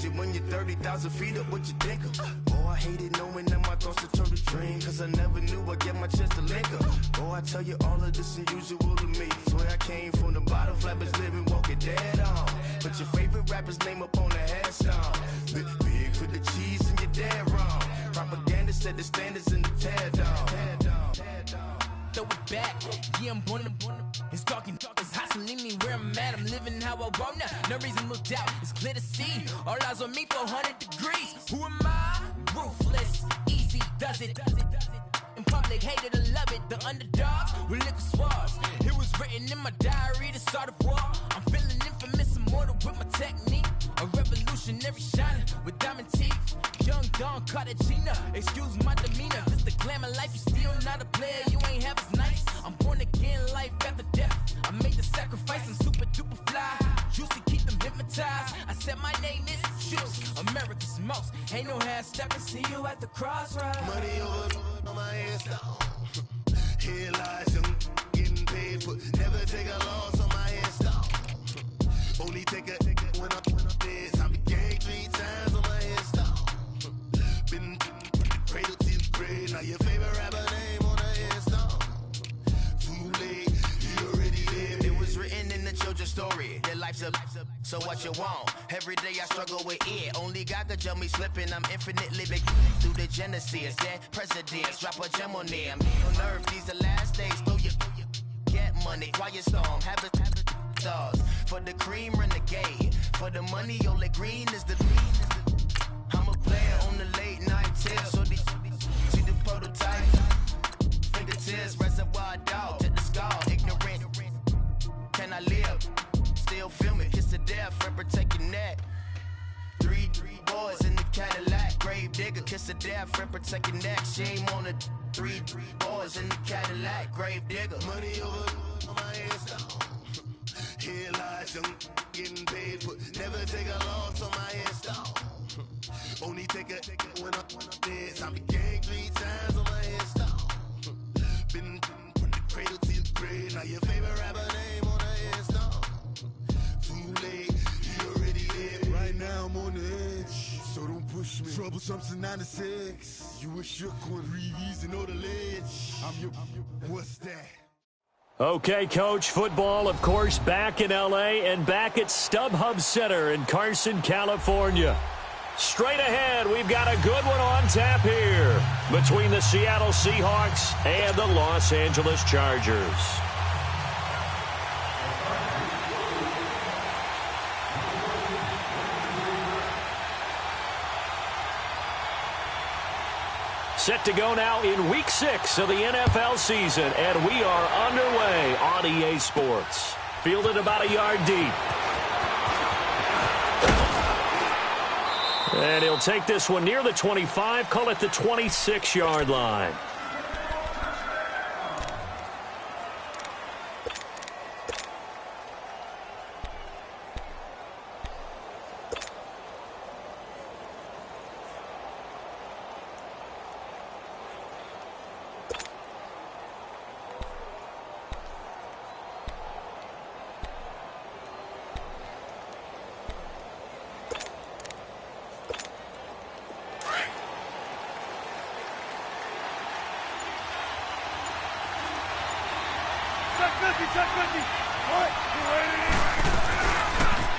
it when you're 30,000 feet up, what you think of? Oh, I hated knowing that my thoughts would turn to dream, cause I never knew I'd get my chance to link up. Oh, I tell you all of this unusual to me. Swear I came from the bottom, flappers living, walking dead on. Put your favorite rapper's name up on the headstone. Big for the cheese and you're dead wrong. Propaganda set the standards in the tear down. Throw it back, yeah, I'm born to. It's talking, it's hustling me where I'm at. I'm living how I want now. No reason to look out, it's clear to see. All eyes on me, 400 degrees. Who am I? Ruthless, easy, does it. In public, hated or love it. The underdogs with liquor swabs. It was written in my diary to start a war. I'm feeling infamous, immortal with my technique. A revolutionary shining with diamond teeth. Young Don Cartagena, excuse my demeanor. This the glamour life, you still not a player. You ain't half as nice. I'm born again, life after death. I made the sacrifice, I'm super duper fly. Used to keep them hypnotized. I said my name is Juice, America's most. Ain't no half stepping, see you at the crossroads. Money over on my headstone. Here lies young, getting paid for. Never take a loss on my headstone. Only take a when I'm dead. I be gang 3 times on my headstone. Been cradle to the grave. Now your favorite rapper name on the headstone. Too late, you already lived. It was written in the children's story. Their life's a so what you want? Every day I struggle with it. Only God could jump me slipping. I'm infinitely big through the genesis. Dead presidents drop a gem on them. On earth, these the last days. Throw your get money. Quiet storm. Have it stars. For the cream, renegade. For the money, only green is the mean. I'm a player on the late night tip. So these see the prototype. Fingertips, reservoir dog. Check the skull. Ignorant. Can I live? Still film it. Kiss to death. Friend, protect your neck. Three boys in the Cadillac. Grave digger. Kiss to death. Friend, protect your neck. Shame on the three boys in the Cadillac. Grave digger. Money over on my headstone. Here lies young, getting paid for. Never take a loss on my headstone. Only take a when I'm dead. I be gang 3 times on my headstone. Been from the cradle to the grave. Now your favorite rapper name on the headstone. Too late, you already lived. Right now I'm on the edge, so don't push me. Troublesome since 96. You a shook one, breathe and know the ledge. I'm your what's that? Okay, Coach, football, of course, back in L.A. and back at StubHub Center in Carson, California. Straight ahead, we've got a good one on tap here between the Seattle Seahawks and the Los Angeles Chargers. Set to go now in Week 6 of the NFL season, and we are underway on EA Sports. Fielded about a yard deep. And he'll take this one near the 25, call it the 26-yard line.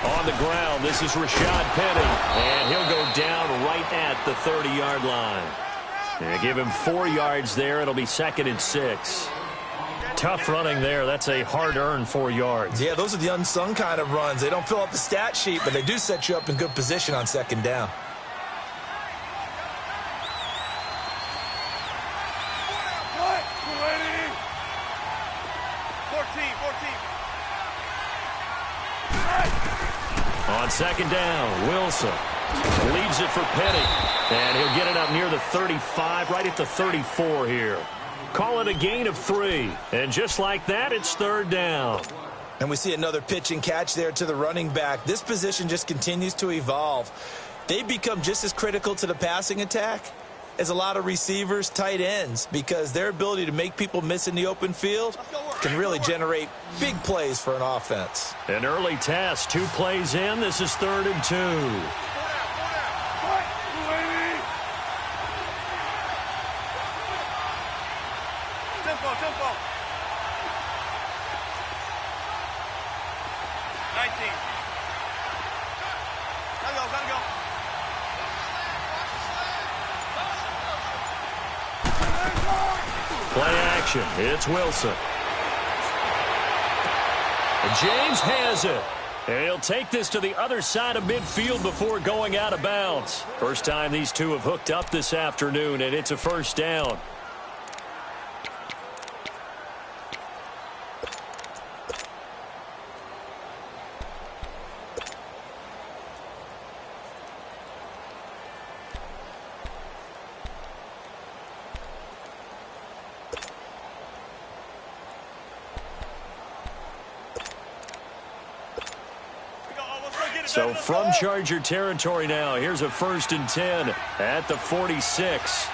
On the ground, this is Rashad Penny, and he'll go down right at the 30-yard line. And give him 4 yards there. It'll be 2nd and 6. Tough running there. That's a hard-earned 4 yards. Yeah, those are the unsung kind of runs. They don't fill up the stat sheet, but they do set you up in good position on 2nd down. On 2nd down, Wilson leaves it for Penny, and he'll get it up near the 35, right at the 34 here. Call it a gain of 3, and just like that, it's 3rd down. And we see another pitch and catch there to the running back. This position just continues to evolve. They become just as critical to the passing attack as a lot of receivers, tight ends, because their ability to make people miss in the open field can really generate big plays for an offense. An early test, 2 plays in. This is 3rd and 2. Play action. It's Wilson. And James has it. And he'll take this to the other side of midfield before going out of bounds. First time these two have hooked up this afternoon, and it's a first down. So from Charger territory now, here's a 1st and 10 at the 46.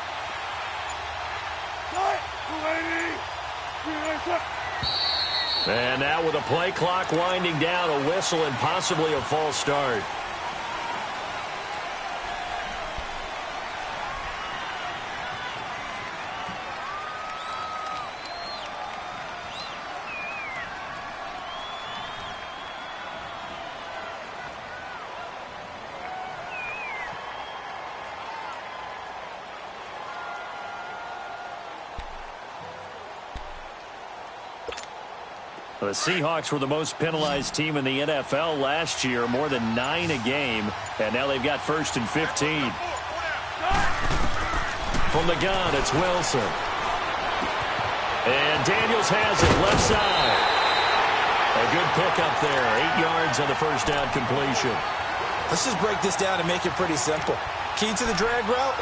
And now with a play clock winding down, a whistle and possibly a false start. The Seahawks were the most penalized team in the NFL last year, more than 9 a game, and now they've got 1st and 15. From the gun, it's Wilson. And Daniels has it left side. A good pickup there, 8 yards on the first down completion. Let's just break this down and make it pretty simple. Key to the drag route,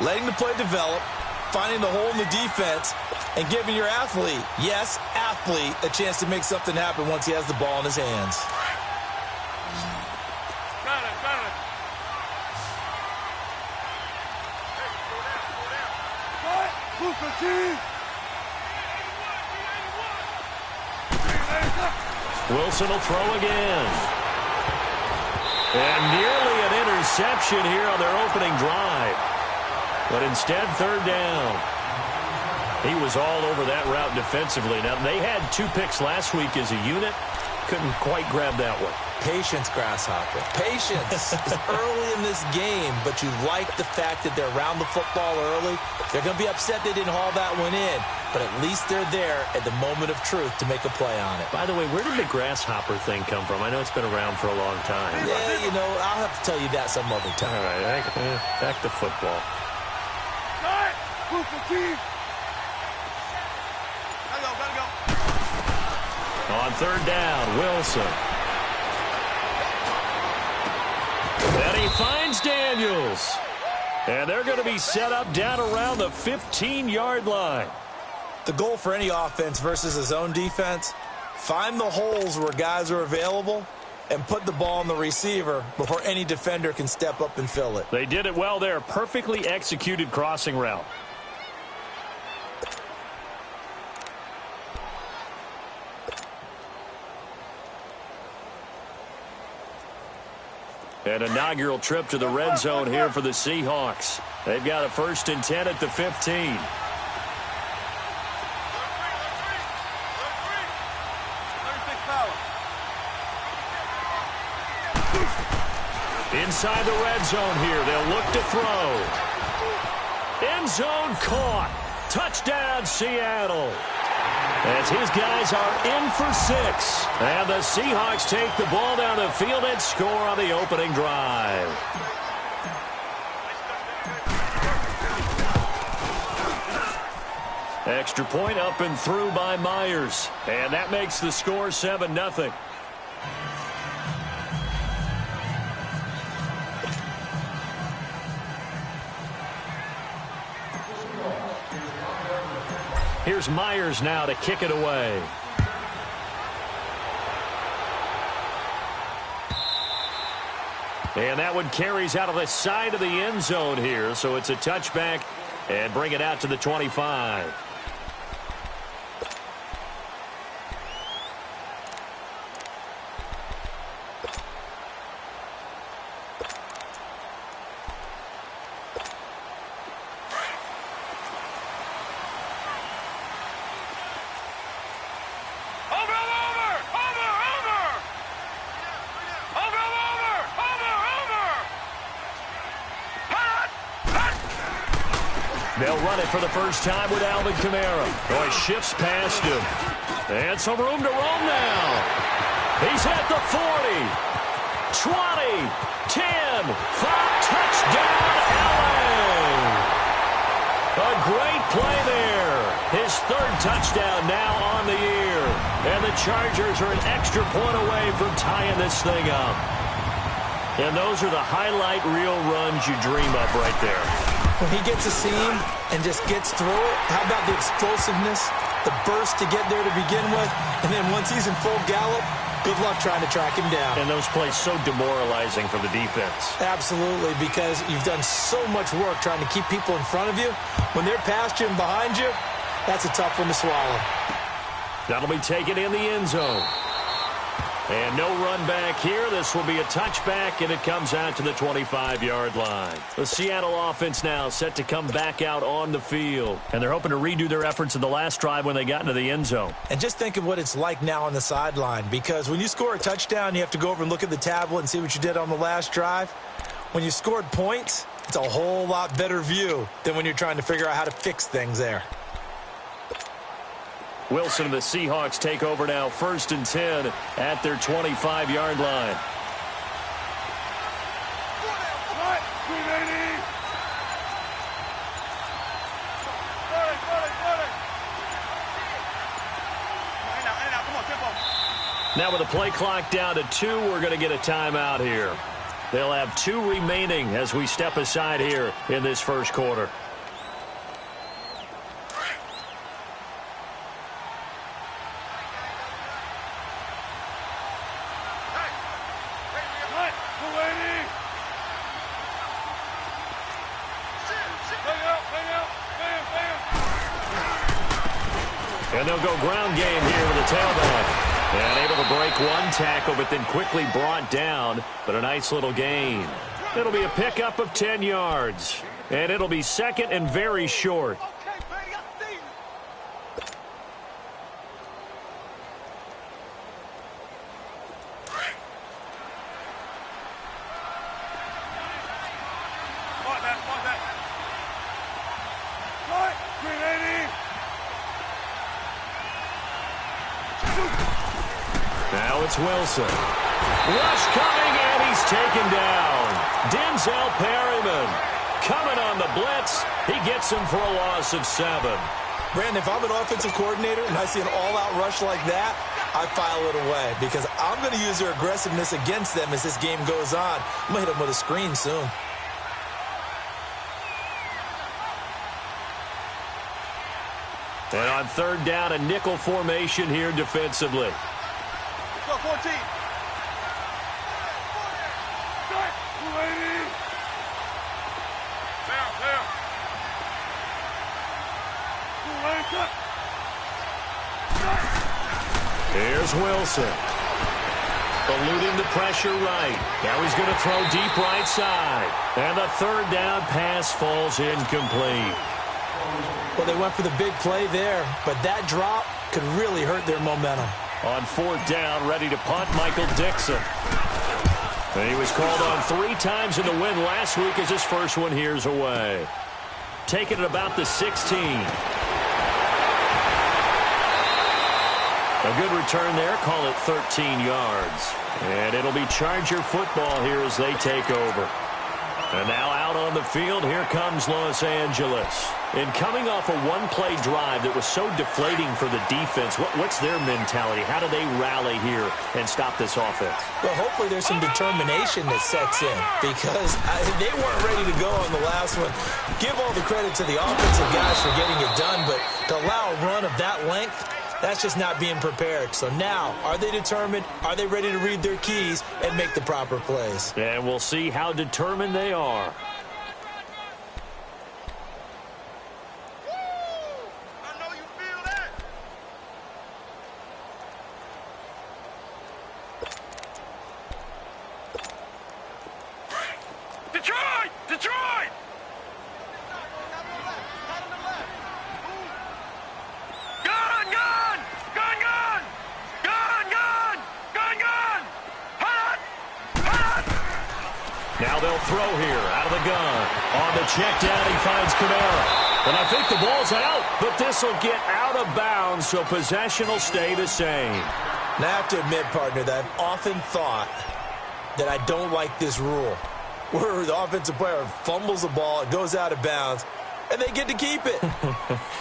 letting the play develop, finding the hole in the defense, and giving your athlete, yes, athlete, a chance to make something happen once he has the ball in his hands. Got it. Wilson will throw again. And nearly an interception here on their opening drive. But instead, 3rd down. He was all over that route defensively. Now, they had 2 picks last week as a unit. Couldn't quite grab that one. Patience, Grasshopper. Patience. It's early in this game, but you like the fact that they're around the football early. They're going to be upset they didn't haul that one in, but at least they're there at the moment of truth to make a play on it. By the way, where did the Grasshopper thing come from? I know it's been around for a long time. Yeah, you know, I'll have to tell you that some other time. All right, back to football. On 3rd down, Wilson. And he finds Daniels. And they're going to be set up down around the 15-yard line. The goal for any offense versus a zone defense, find the holes where guys are available and put the ball on the receiver before any defender can step up and fill it. They did it well there. Perfectly executed crossing route. An inaugural trip to the red zone here for the Seahawks. They've got a 1st and 10 at the 15. Inside the red zone here, they'll look to throw. End zone caught. Touchdown, Seattle. As his guys are in for 6. And the Seahawks take the ball down the field and score on the opening drive. Extra point up and through by Myers. And that makes the score 7-0. Here's Myers now to kick it away. And that one carries out of the side of the end zone here, so it's a touchback and bring it out to the 25. They'll run it for the first time with Alvin Kamara. Oh, he shifts past him. And some room to roam now. He's at the 40, 20, 10, 5, touchdown, LA. A great play there. His third touchdown now on the year. And the Chargers are an extra point away from tying this thing up. And those are the highlight reel runs you dream of right there. When he gets a seam and just gets through it, how about the explosiveness, the burst to get there to begin with, and then once he's in full gallop, good luck trying to track him down. And those plays so demoralizing for the defense. Absolutely, because you've done so much work trying to keep people in front of you. When they're past you and behind you, that's a tough one to swallow. That'll be taken in the end zone. And no run back here. This will be a touchback, and it comes out to the 25-yard line. The Seattle offense now set to come back out on the field. And they're hoping to redo their efforts in the last drive when they got into the end zone. And just think of what it's like now on the sideline, because when you score a touchdown, you have to go over and look at the tablet and see what you did on the last drive. When you scored points, it's a whole lot better view than when you're trying to figure out how to fix things there. Wilson and the Seahawks take over now, 1st and 10 at their 25-yard line. Now with the play clock down to 2, we're going to get a timeout here. They'll have 2 remaining as we step aside here in this first quarter. And they'll go ground game here with a tailback. And able to break one tackle, but then quickly brought down. But a nice little gain. It'll be a pickup of 10 yards. And it'll be second and very short. Now it's Wilson. Rush coming, and he's taken down. Denzel Perryman coming on the blitz. He gets him for a loss of 7. Brandon, if I'm an offensive coordinator and I see an all-out rush like that, I file it away because I'm going to use their aggressiveness against them as this game goes on. I'm going to hit them with a screen soon. And on 3rd down, a nickel formation here defensively. Go 14. Here's Wilson. Eluding the pressure right. Now he's going to throw deep right side. And the 3rd down pass falls incomplete. Well, they went for the big play there, but that drop could really hurt their momentum. On 4th down, ready to punt, Michael Dixon. And he was called on 3 times in the win last week as his first one here's away. Taking it about the 16. A good return there, call it 13 yards. And it'll be Charger football here as they take over. And now out on the field, here comes Los Angeles. And coming off a one-play drive that was so deflating for the defense, what's their mentality? How do they rally here and stop this offense? Well, hopefully there's some determination that sets in because they weren't ready to go on the last one. Give all the credit to the offensive guys for getting it done, but to allow a run of that length, that's just not being prepared. So now, are they determined? Are they ready to read their keys and make the proper plays? And we'll see how determined they are. I know you feel that. Detroit! Detroit! Now they'll throw here out of the gun. On the check down, he finds Kamara. And I think the ball's out, but this will get out of bounds, so possession will stay the same. Now, I have to admit, partner, that I've often thought that I don't like this rule, where the offensive player fumbles the ball, it goes out of bounds, and they get to keep it.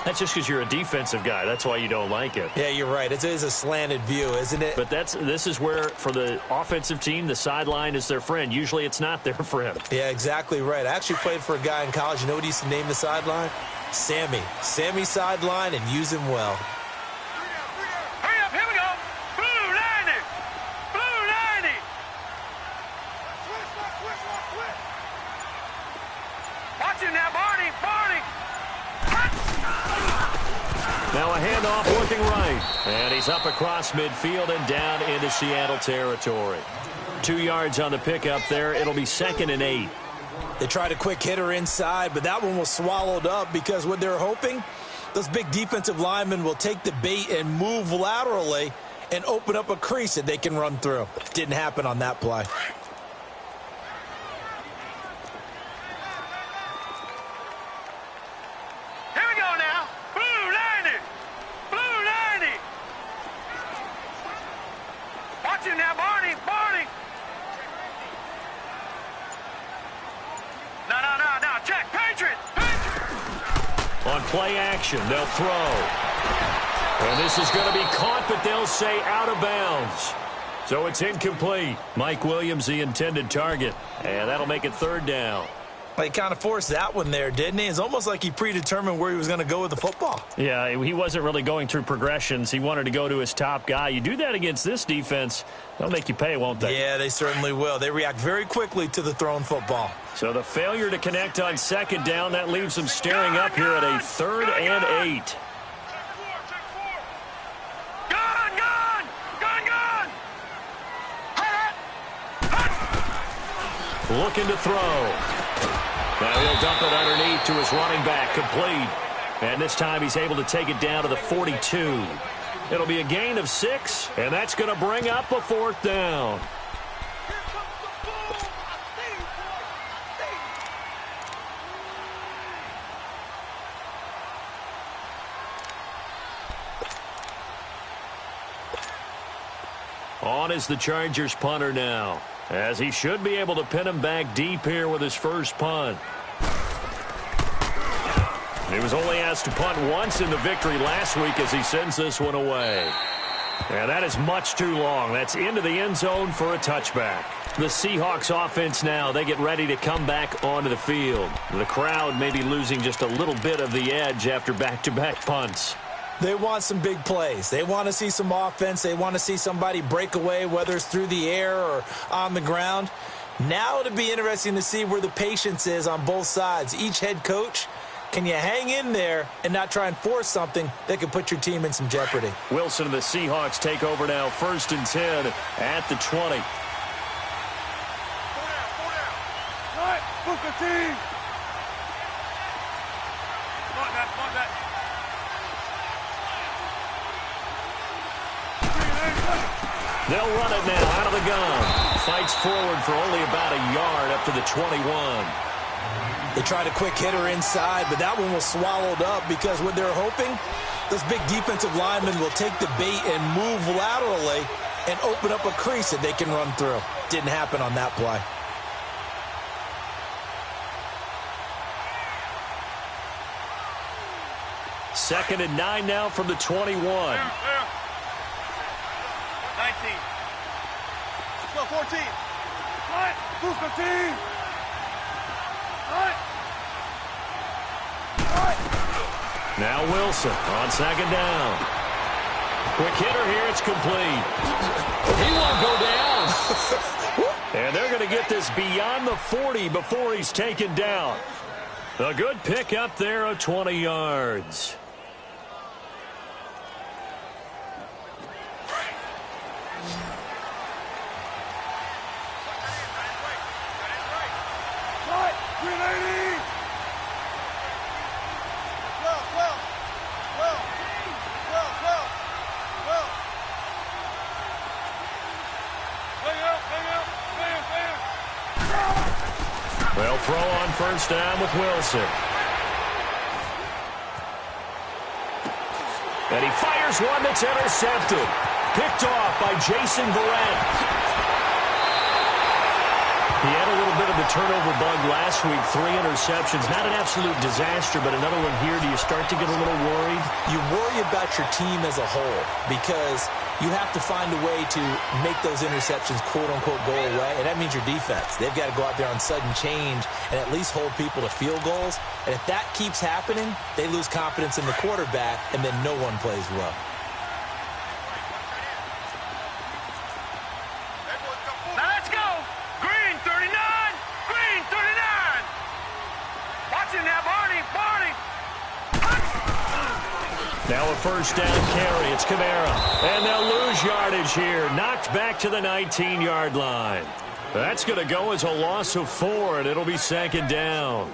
That's just because you're a defensive guy. That's why you don't like it. Yeah, you're right. It is a slanted view, isn't it? But this is where, for the offensive team, the sideline is their friend. Usually it's not their friend. Yeah, exactly right. I actually played for a guy in college. You know what he used to name the sideline? Sammy. Sammy sideline, and use him well. Hurry up, here we go. Blue 90. Blue 90. Watch him now, Barney. Barney. Now a handoff looking right. And he's up across midfield and down into Seattle territory. 2 yards on the pickup there. It'll be 2nd and 8. They tried a quick hitter inside, but that one was swallowed up because what they're hoping, those big defensive linemen will take the bait and move laterally and open up a crease that they can run through. Didn't happen on that play. Here we go now. Blue 90. Blue 90. Watch him now, Barney. Barney. No. Check. Patriot. On play action, they'll throw. And this is going to be caught, but they'll say out of bounds. So it's incomplete. Mike Williams, the intended target. And that'll make it 3rd down. He kind of forced that one there, didn't he? It's almost like he predetermined where he was going to go with the football. Yeah, he wasn't really going through progressions. He wanted to go to his top guy. You do that against this defense, they'll make you pay, won't they? Yeah, they certainly will. They react very quickly to the thrown football. So the failure to connect on 2nd down, that leaves them staring up here at a 3rd and 8. Looking to throw. Now he'll dump it underneath to his running back, complete. And this time he's able to take it down to the 42. It'll be a gain of 6, and that's going to bring up a 4th down. On is the Chargers punter now, as he should be able to pin him back deep here with his first punt. He was only asked to punt once in the victory last week as he sends this one away. And that is much too long. That's into the end zone for a touchback. The Seahawks offense now, they get ready to come back onto the field. The crowd may be losing just a little bit of the edge after back-to-back punts. They want some big plays. They want to see some offense. They want to see somebody break away, whether it's through the air or on the ground. Now it'll be interesting to see where the patience is on both sides. Each head coach, can you hang in there and not try and force something that could put your team in some jeopardy? Wilson and the Seahawks take over now, 1st and 10 at the 20. All right, Booker team. Come on, that. They'll run it now out of the gun. Fights forward for only about a yard up to the 21. They tried a quick hitter inside, but that one was swallowed up because what they're hoping, those big defensive linemen will take the bait and move laterally and open up a crease that they can run through. Didn't happen on that play. Second and 9 now from the 21. 19. 12, 14. All right, Booker team. All right. Now Wilson on 2nd down. Quick hitter here, it's complete. He won't go down. And they're going to get this beyond the 40 before he's taken down. A good pick up there of 20 yards. They'll throw on 1st down with Wilson. And he fires one that's intercepted. Picked off by Jason Verrett. He had a little bit of the turnover bug last week, 3 interceptions. Not an absolute disaster, but another one here. Do you start to get a little worried? You worry about your team as a whole because you have to find a way to make those interceptions, quote-unquote, go away, and that means your defense. They've got to go out there on sudden change and at least hold people to field goals. And if that keeps happening, they lose confidence in the quarterback, and then no one plays well. Now let's go. Green 39. Green 39. Watching now, Barney. Barney. Now a first down carry. It's Kamara. And they'll lose yardage here. Knocked back to the 19-yard line. That's going to go as a loss of 4, and it'll be second down.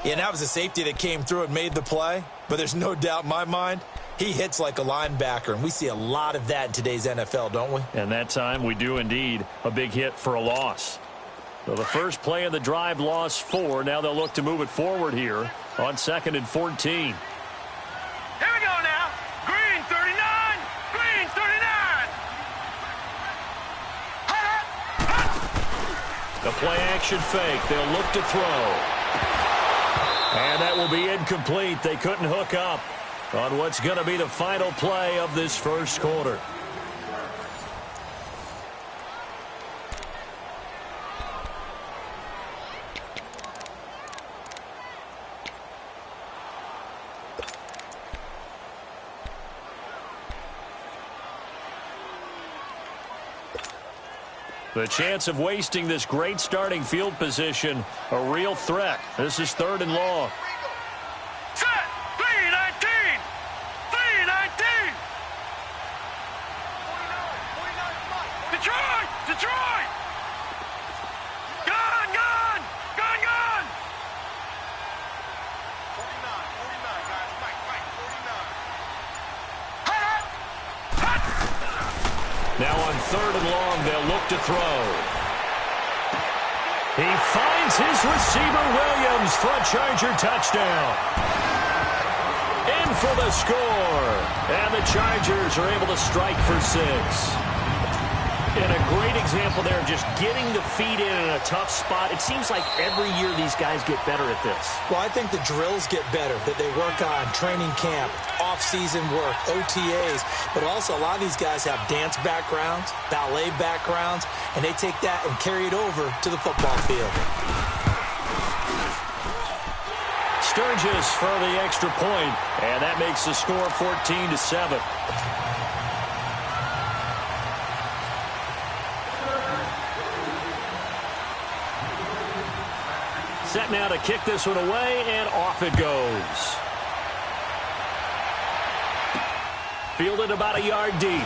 Yeah, and that was a safety that came through and made the play. But there's no doubt in my mind, he hits like a linebacker. And we see a lot of that in today's NFL, don't we? And that time we do indeed. A big hit for a loss. So the first play of the drive lost 4. Now they'll look to move it forward here on 2nd and 14. Here we go now. Green 39. Green 39. The play action fake. They'll look to throw. And that will be incomplete. They couldn't hook up on what's going to be the final play of this first quarter. The chance of wasting this great starting field position, a real threat. This is 3rd and long. Set. 319. 319. Detroit. Detroit. Gun. Gun. Gun. Gun. 49, guys. Mike, 49. Now on 3rd and long, they'll look to throw. He finds his receiver, Williams, for a Charger touchdown. In for the score. And the Chargers are able to strike for 6. And a great example there of just getting the feet in a tough spot. It seems like every year these guys get better at this. Well, I think the drills get better that they work on, training camp, off-season work, OTAs, but also a lot of these guys have dance backgrounds, ballet backgrounds, and they take that and carry it over to the football field. Sturgis for the extra point, and that makes the score 14-7. Set now to kick this one away, and off it goes. Fielded about a yard deep.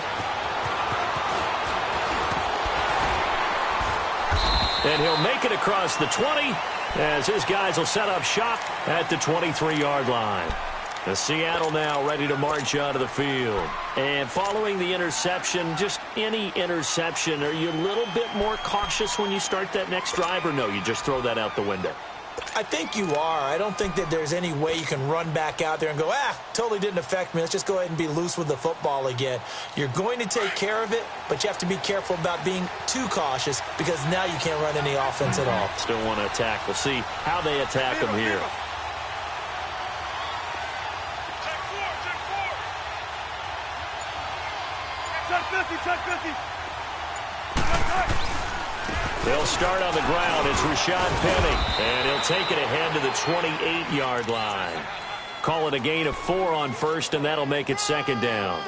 And he'll make it across the 20 as his guys will set up shop at the 23-yard line. The Seattle now ready to march out of the field. And following the interception, just any interception, are you a little bit more cautious when you start that next drive, or no, you just throw that out the window? I think you are. I don't think that there's any way you can run back out there and go, totally didn't affect me. Let's just go ahead and be loose with the football again. You're going to take care of it, but you have to be careful about being too cautious because now you can't run any offense at all. Still want to attack. We'll see how they attack them here. Check 50. They'll start on the ground. It's Rashad Penny, and he'll take it ahead to the 28-yard line. Call it a gain of 4 on first, and that'll make it second down.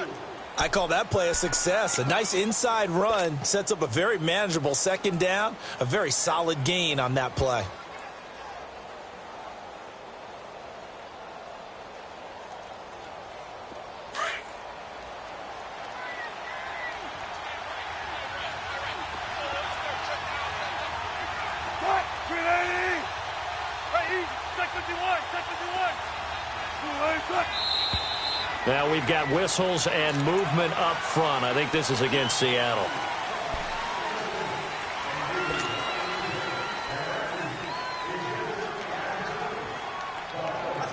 I call that play a success. A nice inside run sets up a very manageable second down, a very solid gain on that play. Now we've got whistles and movement up front. I think this is against Seattle.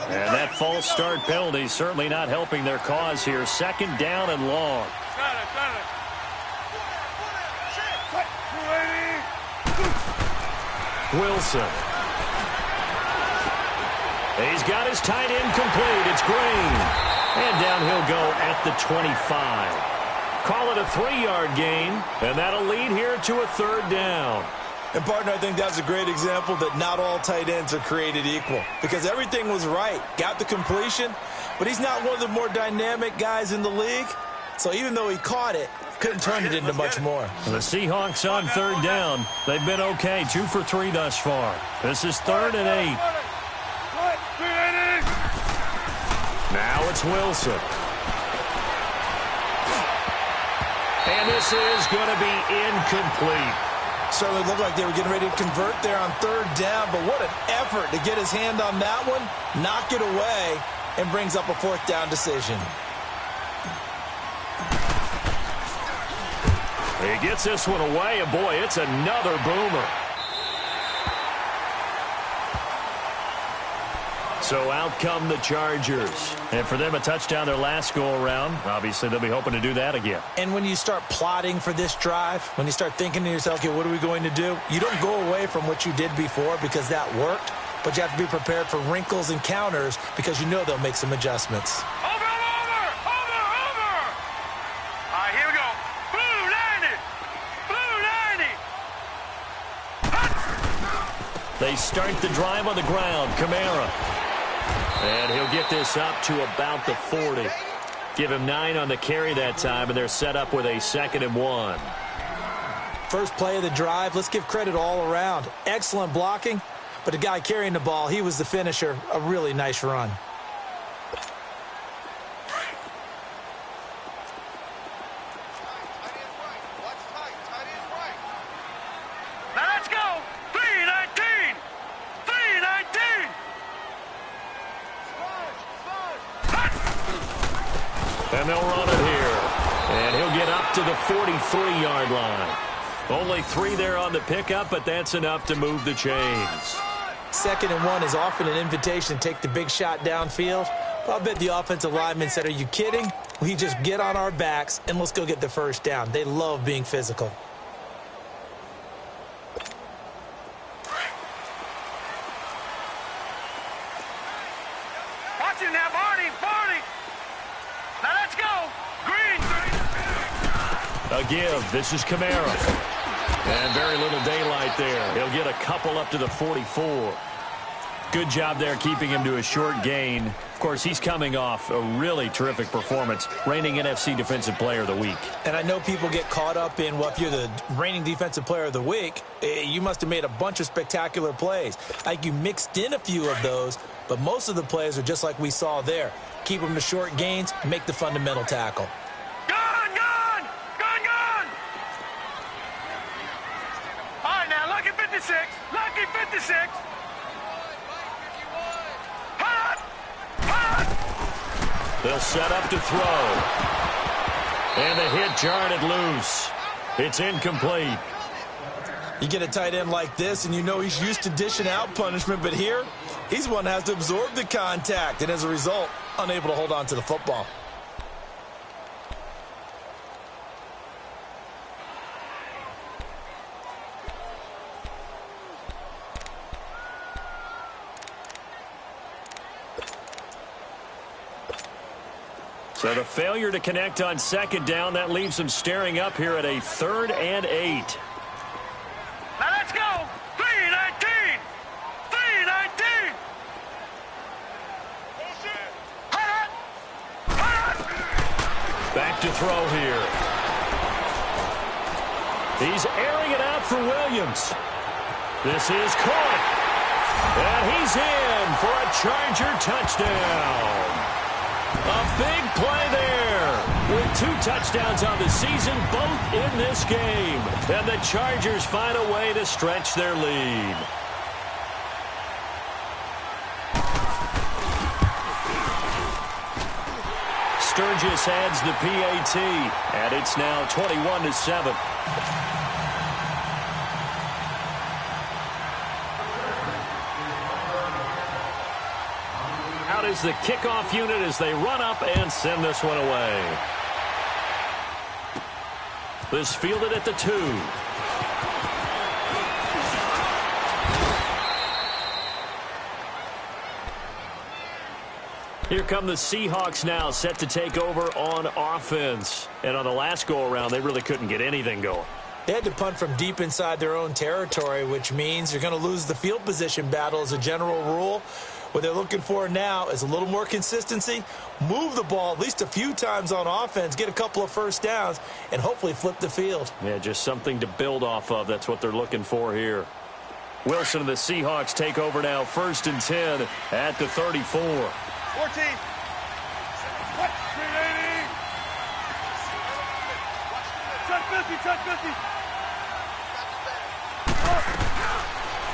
And that false start penalty certainly not helping their cause here. Second down and long. Wilson. He's got his tight end complete. It's Green. And down he'll go at the 25. Call it a 3-yard gain, and that'll lead here to a third down. And, partner, I think that's a great example that not all tight ends are created equal, because everything was right. Got the completion, but he's not one of the more dynamic guys in the league. So even though he caught it, couldn't turn it into much more. The Seahawks on third down. They've been okay, 2 for 3 thus far. This is 3rd and 8. Now it's Wilson. And this is going to be incomplete. Certainly looked like they were getting ready to convert there on third down, but what an effort to get his hand on that one, knock it away, and brings up a 4th down decision. He gets this one away, and boy, it's another boomer. So out come the Chargers. And for them, a touchdown their last go-around. Obviously, they'll be hoping to do that again. And when you start plotting for this drive, when you start thinking to yourself, okay, what are we going to do? You don't go away from what you did before because that worked, but you have to be prepared for wrinkles and counters because you know they'll make some adjustments. Over! All right, here we go. Blue 90! They start the drive on the ground. Kamara. And he'll get this up to about the 40. Give him 9 on the carry that time, and they're set up with a 2nd and 1. First play of the drive, let's give credit all around. Excellent blocking, but the guy carrying the ball, he was the finisher. A really nice run. Now let's go! 319! 319! And they'll run it here. And he'll get up to the 43-yard line. Only 3 there on the pickup, but that's enough to move the chains. 2nd and 1 is often an invitation to take the big shot downfield. I'll bet the offensive lineman said, are you kidding? We just get on our backs and let's go get the first down. They love being physical. Watch it now, Barney! Now let's go! Green! A give. This is Kamara. And very little daylight there. He'll get a couple up to the 44. Good job there keeping him to a short gain. Of course, he's coming off a really terrific performance, reigning NFC Defensive Player of the Week. And I know people get caught up in, well, if you're the reigning Defensive Player of the Week, you must have made a bunch of spectacular plays. Like you mixed in a few of those, but most of the plays are just like we saw there. Keep them to short gains, make the fundamental tackle. Gone! All right, now, lucky 56. Lucky 56. They'll set up to throw. And the hit jarred it loose. It's incomplete. You get a tight end like this, and you know he's used to dishing out punishment, but here, he's one that has to absorb the contact, and as a result, unable to hold on to the football. So the failure to connect on 2nd down, that leaves them staring up here at a 3rd and 8. Now let's go! 319! 319! Back to throw here. He's airing it out for Williams. This is caught. And he's in for a Charger touchdown. A big play there with 2 touchdowns on the season, both in this game. And the Chargers find a way to stretch their lead. Sturgis adds the PAT, and it's now 21-7. out as the kickoff unit as they run up and send this one away. This fielded at the 2. Here come the Seahawks now, set to take over on offense. And on the last go-around, they really couldn't get anything going. They had to punt from deep inside their own territory, which means you're going to lose the field position battle as a general rule. What they're looking for now is a little more consistency, move the ball at least a few times on offense, get a couple of first downs, and hopefully flip the field. Yeah, just something to build off of. That's what they're looking for here. Wilson and the Seahawks take over now, 1st and 10 at the 34. 14. What? 380. Check 50, check 50.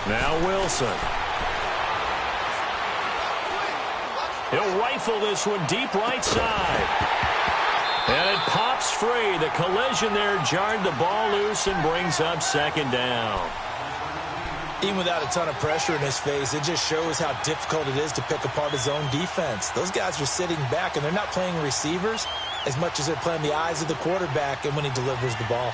Now Wilson. He'll rifle this one deep right side. And it pops free. The collision there jarred the ball loose and brings up 2nd down. Even without a ton of pressure in his face, it just shows how difficult it is to pick apart his own defense. Those guys are sitting back, and they're not playing receivers as much as they're playing the eyes of the quarterback and when he delivers the ball.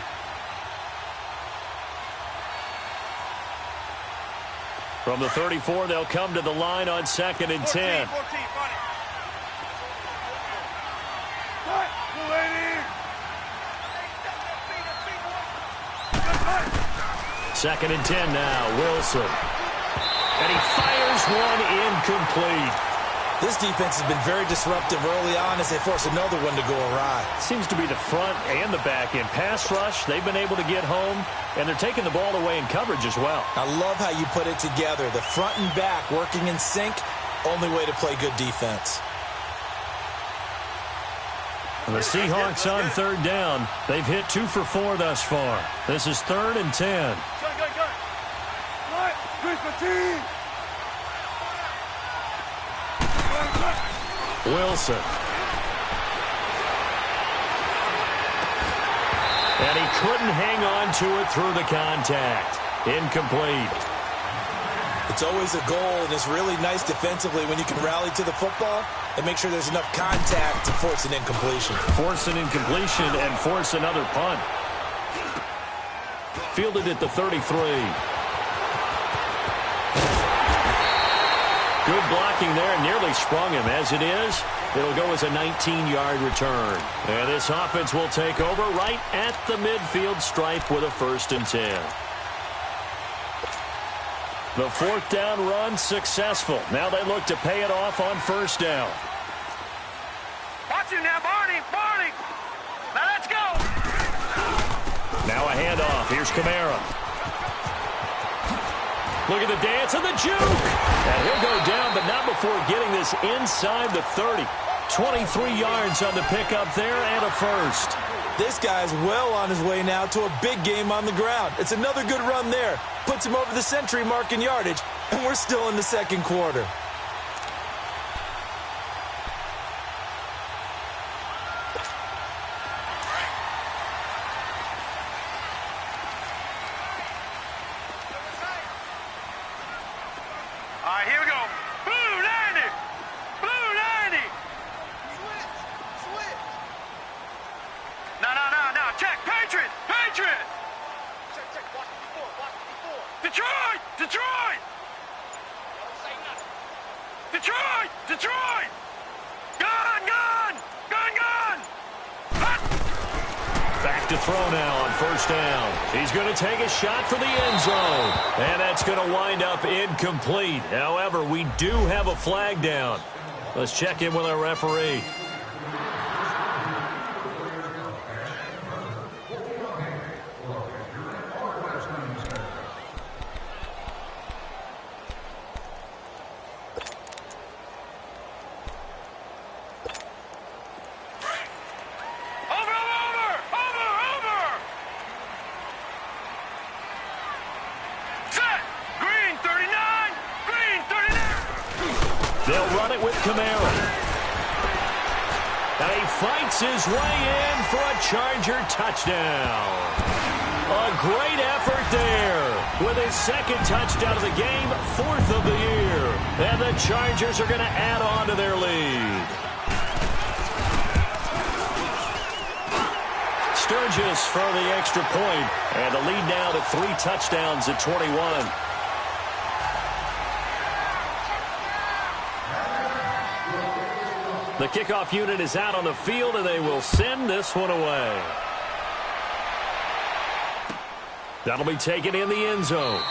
From the 34, they'll come to the line on 2nd and 10. 14, 2nd and 10 now, Wilson. And he fires one incomplete. This defense has been very disruptive early on as they force another one to go awry. Seems to be the front and the back end. Pass rush, they've been able to get home, and they're taking the ball away in coverage as well. I love how you put it together. The front and back working in sync, only way to play good defense. And the Seahawks on 3rd down. They've hit 2 for 4 thus far. This is 3rd and 10. Wilson. And he couldn't hang on to it through the contact. Incomplete. It's always a goal, and it's really nice defensively when you can rally to the football and make sure there's enough contact to force an incompletion. Force an incompletion and force another punt. Fielded at the 33. Good blocking there, nearly sprung him. As it is, it'll go as a 19-yard return. And this offense will take over right at the midfield stripe with a 1st and 10. The 4th down run successful. Now they look to pay it off on 1st down. Watch you now, Barney. Barney. Now let's go. Now a handoff. Here's Kamara. Look at the dance and the juke. And he'll go down, but not before getting this inside the 30. 23 yards on the pickup there and a 1st. This guy's well on his way now to a big game on the ground. It's another good run there. Puts him over the century mark in yardage, and we're still in the 2nd quarter. All right, here we go. Blue 90. Blue 90. Switch. No. Check. Patriot. Patriot. Check. Watch before. Detroit. Detroit. Don't say nothing. Detroit. Gun. Hot. Back to throw now on 1st down. He's going to take a shot for the end zone. And that's going to wind up incomplete. However, we do have a flag down. Let's check in with our referee. They'll run it with Kamara. And he fights his way in for a Charger touchdown. A great effort there with his 2nd touchdown of the game, 4th of the year. And the Chargers are going to add on to their lead. Sturgis for the extra point. And the lead now to 3 touchdowns at 21. The kickoff unit is out on the field, and they will send this one away. That'll be taken in the end zone.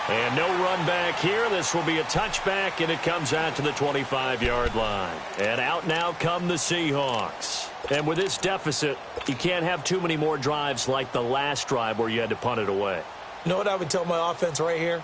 And no run back here. This will be a touchback, and it comes out to the 25-yard line. And out now come the Seahawks. And with this deficit, you can't have too many more drives like the last drive where you had to punt it away. You know what I would tell my offense right here?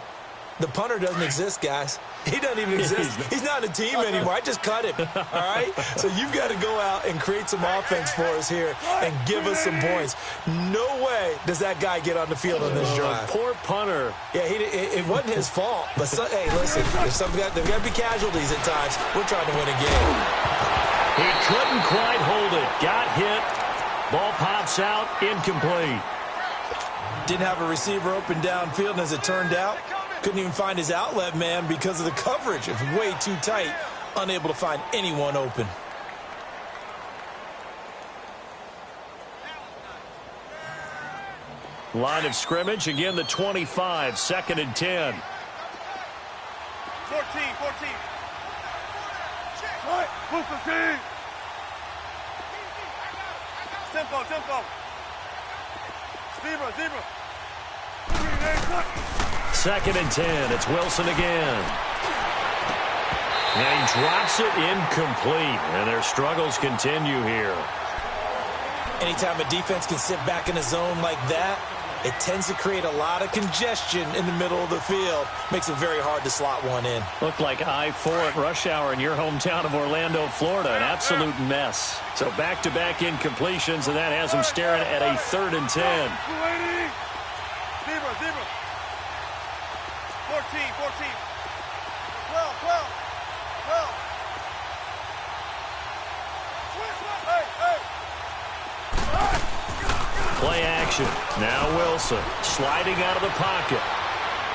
The punter doesn't exist, guys. He doesn't even exist. He's not a team anymore. I just cut him, all right? So you've got to go out and create some offense for us here and give us some points. No way does that guy get on the field on this drive. Poor punter. Yeah, it wasn't his fault. But, hey, listen, there's got to be casualties at times. We're trying to win a game. He couldn't quite hold it. Got hit. Ball pops out. Incomplete. Didn't have a receiver open downfield, and as it turned out, couldn't even find his outlet man because of the coverage. It's way too tight. Unable to find anyone open. Line of scrimmage. Again, the 25. 2nd and 10. 14. Move 15. Tempo. Zebra. 2nd and 10. It's Wilson again. And he drops it incomplete. And their struggles continue here. Anytime a defense can sit back in a zone like that, it tends to create a lot of congestion in the middle of the field. Makes it very hard to slot one in. Looked like I-4 at rush hour in your hometown of Orlando, Florida. An absolute mess. So back-to-back incompletions, and that has them staring at a 3rd and 10. 14. 12. Play action. Now Wilson sliding out of the pocket.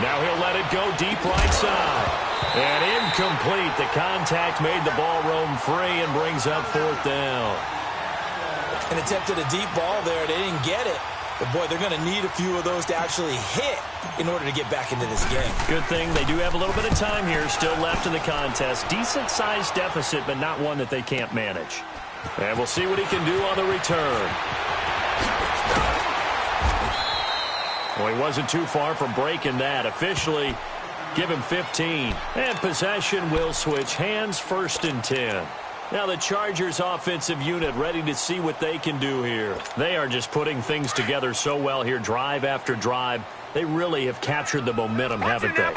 Now he'll let it go deep right side. And incomplete. The contact made the ball roam free and brings up 4th down. An attempt at a deep ball there. They didn't get it. But, boy, they're going to need a few of those to actually hit in order to get back into this game. Good thing they do have a little bit of time here still left in the contest. Decent-sized deficit, but not one that they can't manage. And we'll see what he can do on the return. Well, he wasn't too far from breaking that. Officially, give him 15. And possession will switch hands. 1st and 10. Now the Chargers offensive unit ready to see what they can do here. They are just putting things together so well here, drive after drive. They really have captured the momentum, haven't they?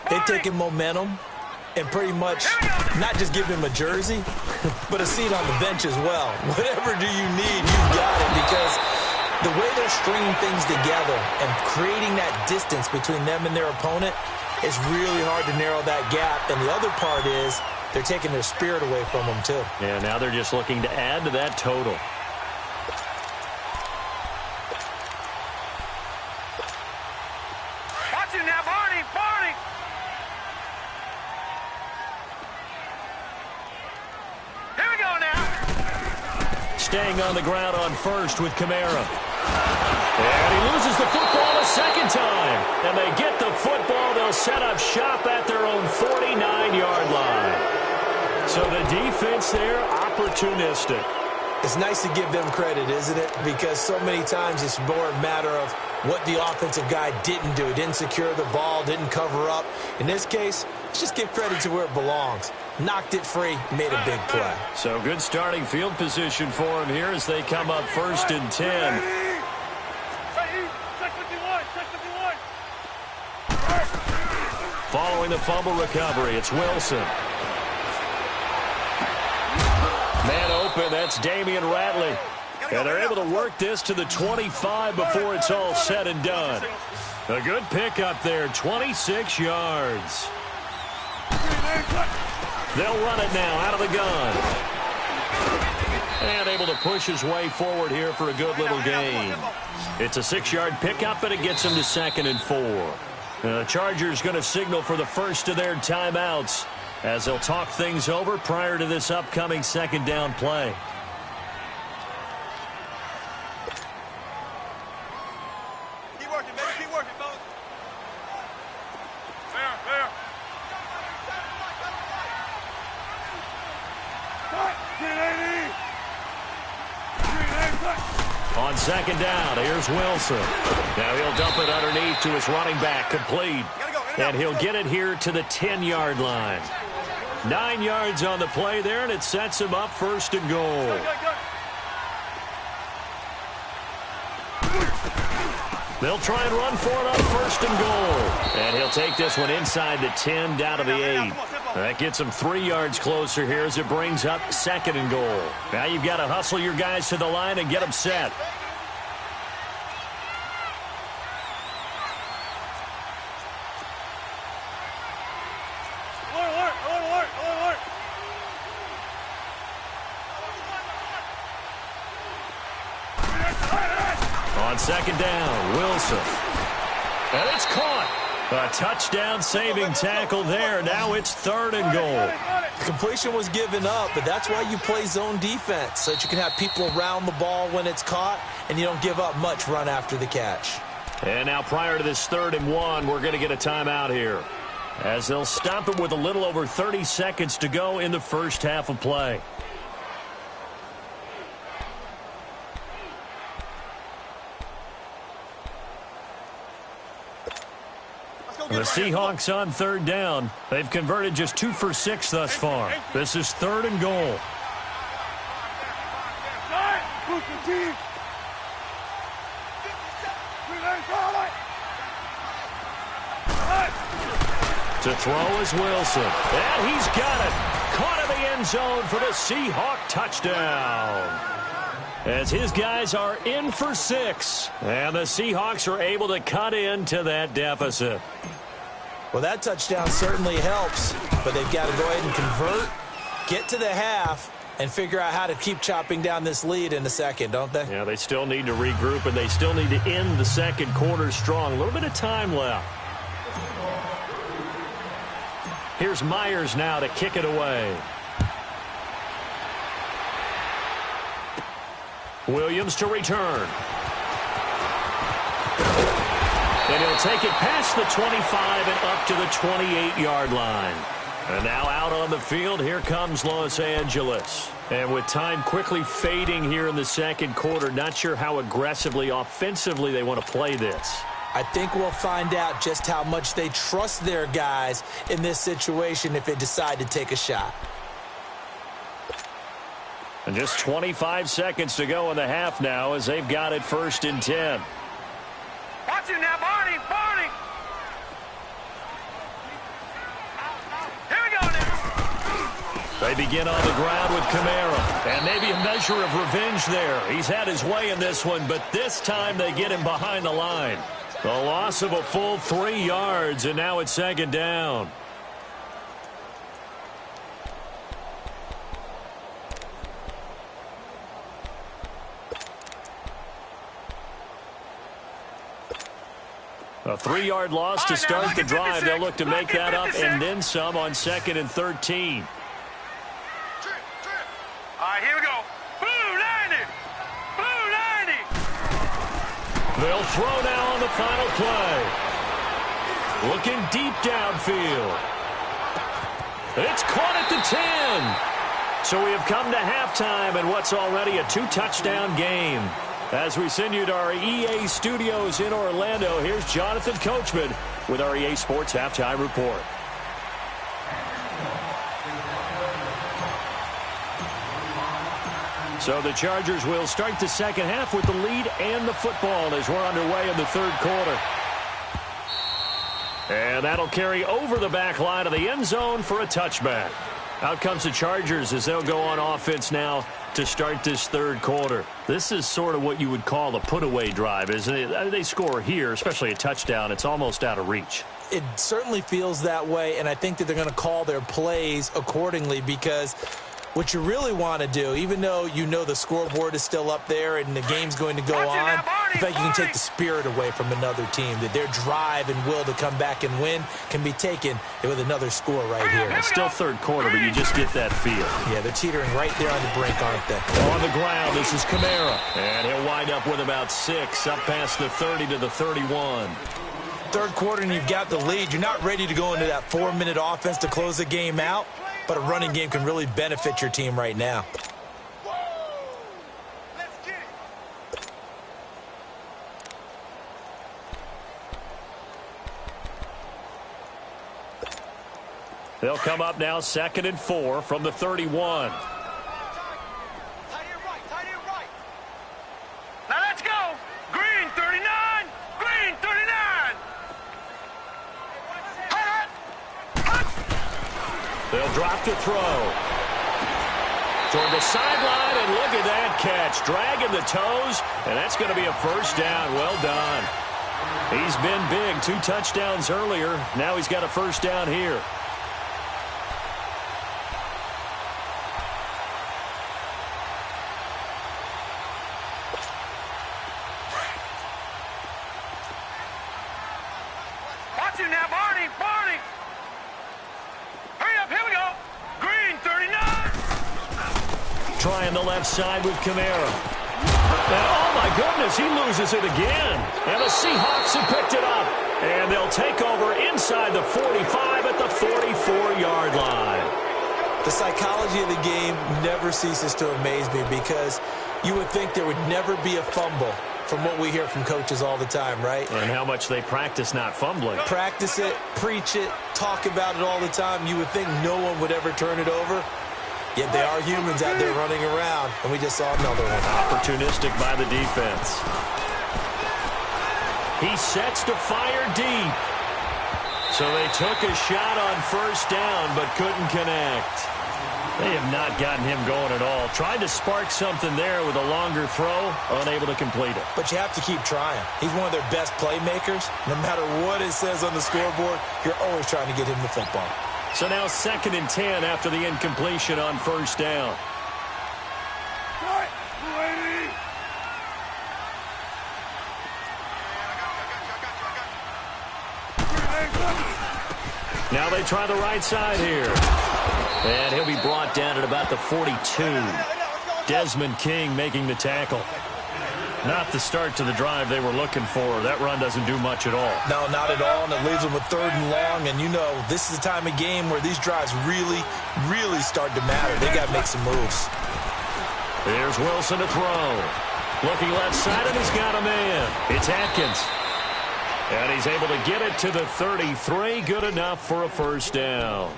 They've taken momentum and pretty much not just give him a jersey, but a seat on the bench as well. Whatever do you need, you've got it, because the way they're stringing things together and creating that distance between them and their opponent, it's really hard to narrow that gap. And the other part is they're taking their spirit away from them, too. Yeah, now they're just looking to add to that total. Watch it now, Barney. Here we go now. Staying on the ground on 1st with Kamara. And he loses the football a 2nd time. And they get the football. They'll set up shop at their own 49-yard line. So the defense there, opportunistic. It's nice to give them credit, isn't it? Because so many times it's more a matter of what the offensive guy didn't do. Didn't secure the ball, didn't cover up. In this case, let's just give credit to where it belongs. Knocked it free, made a big play. So good starting field position for him here as they come up 1st and 10. Following the fumble recovery, it's Wilson. Man open, that's Damian Ratley. And they're able to work this to the 25 before it's all said and done. A good pickup there, 26 yards. They'll run it now out of the gun. And able to push his way forward here for a good little gain. It's a 6-yard pickup, and it gets him to 2nd and 4. The Chargers going to signal for the first of their timeouts as they'll talk things over prior to this upcoming second down play. Keep working, baby. Keep working, fellas. There. On second down, here's Wilson. Now he'll dump it underneath to his running back, complete. And he'll get it here to the 10-yard line. 9 yards on the play there, and it sets him up first and goal. They'll try and run for it on first and goal. And he'll take this one inside the 10, down to the 8. That gets him 3 yards closer here as it brings up second and goal. Now you've got to hustle your guys to the line and get them set. Alert. On second down, Wilson. And it's caught. A touchdown-saving tackle there. Now it's third and goal. Completion was given up, but that's why you play zone defense, so that you can have people around the ball when it's caught, and you don't give up much run after the catch. And now prior to this 3rd and 1, we're going to get a timeout here, as they'll stop it with a little over 30 seconds to go in the first half of play. The Seahawks on 3rd down. They've converted just 2 for 6 thus far. This is 3rd and goal. To throw is Wilson. And he's got it. Caught in the end zone for the Seahawk touchdown. As his guys are in for 6. And the Seahawks are able to cut into that deficit. Well, that touchdown certainly helps, but they've got to go ahead and convert, get to the half, and figure out how to keep chopping down this lead in the second, don't they? Yeah, they still need to regroup, and they still need to end the second quarter strong. A little bit of time left. Here's Myers now to kick it away. Williams to return. And he'll take it past the 25 and up to the 28-yard line. And now out on the field, here comes Los Angeles. And with time quickly fading here in the second quarter, not sure how aggressively, offensively they want to play this. I think we'll find out just how much they trust their guys in this situation if they decide to take a shot. And just 25 seconds to go in the half now as they've got it 1st and 10. Watch him now, Barney. Here we go now. They begin on the ground with Kamara. And maybe a measure of revenge there. He's had his way in this one, but this time they get him behind the line. The loss of a full 3 yards, and now it's 2nd down. A 3-yard loss to start the drive. They'll look to make that up and then some on 2nd and 13. All right, here we go. Blue 90. They'll throw now on the final play. Looking deep downfield. It's caught at the 10. So we have come to halftime in what's already a 2-touchdown game. As we send you to our EA studios in Orlando, here's Jonathan Coachman with our EA Sports Halftime Report. So the Chargers will start the second half with the lead and the football as we're underway in the 3rd quarter. And that'll carry over the back line of the end zone for a touchback. Out comes the Chargers as they'll go on offense now to start this 3rd quarter. This is sort of what you would call a put-away drive, isn't it? They score here, especially a touchdown. It's almost out of reach. It certainly feels that way, and I think that they're going to call their plays accordingly because what you really want to do, even though you know the scoreboard is still up there and the game's going to go on, In fact, you can take the spirit away from another team, that their drive and will to come back and win can be taken with another score right here. It's still third quarter, but you just get that feel. Yeah, they're teetering right there on the brink, aren't they? On the ground, this is Kamara. And he'll wind up with about 6, up past the 30 to the 31. Third quarter and you've got the lead. You're not ready to go into that 4-minute offense to close the game out, but a running game can really benefit your team right now. They'll come up now 2nd and 4 from the 31. Now let's go. Green 39. Green 39. They'll drop to throw. Toward the sideline, and look at that catch. Dragging the toes, and that's going to be a first down. Well done. He's been big. 2 touchdowns earlier. Now he's got a first down here. Watch him now, Barney. Barney. Hurry up. Here we go. Green 39. Trying the left side with Kamara. And oh my goodness, he loses it again. And the Seahawks have picked it up. And they'll take over inside the 45 at the 44-yard line. The psychology of the game never ceases to amaze me, because you would think there would never be a fumble from what we hear from coaches all the time, right? And how much they practice not fumbling. Practice it, preach it, talk about it all the time. You would think no one would ever turn it over. Yet they are humans out there running around, and we just saw another one. Opportunistic by the defense. He sets to fire deep. So they took a shot on first down, but couldn't connect. They have not gotten him going at all. Tried to spark something there with a longer throw, unable to complete it. But you have to keep trying. He's one of their best playmakers. No matter what it says on the scoreboard, you're always trying to get him the football. So now 2nd and 10 after the incompletion on first down. Now they try the right side here. And he'll be brought down at about the 42. Desmond King making the tackle. Not the start to the drive they were looking for. That run doesn't do much at all. No, not at all, and it leaves them with 3rd and long. And you know, this is the time of game where these drives really, really start to matter. They got to make some moves. Here's Wilson to throw. Looking left side, and he's got a man. It's Atkins. And he's able to get it to the 33. Good enough for a first down.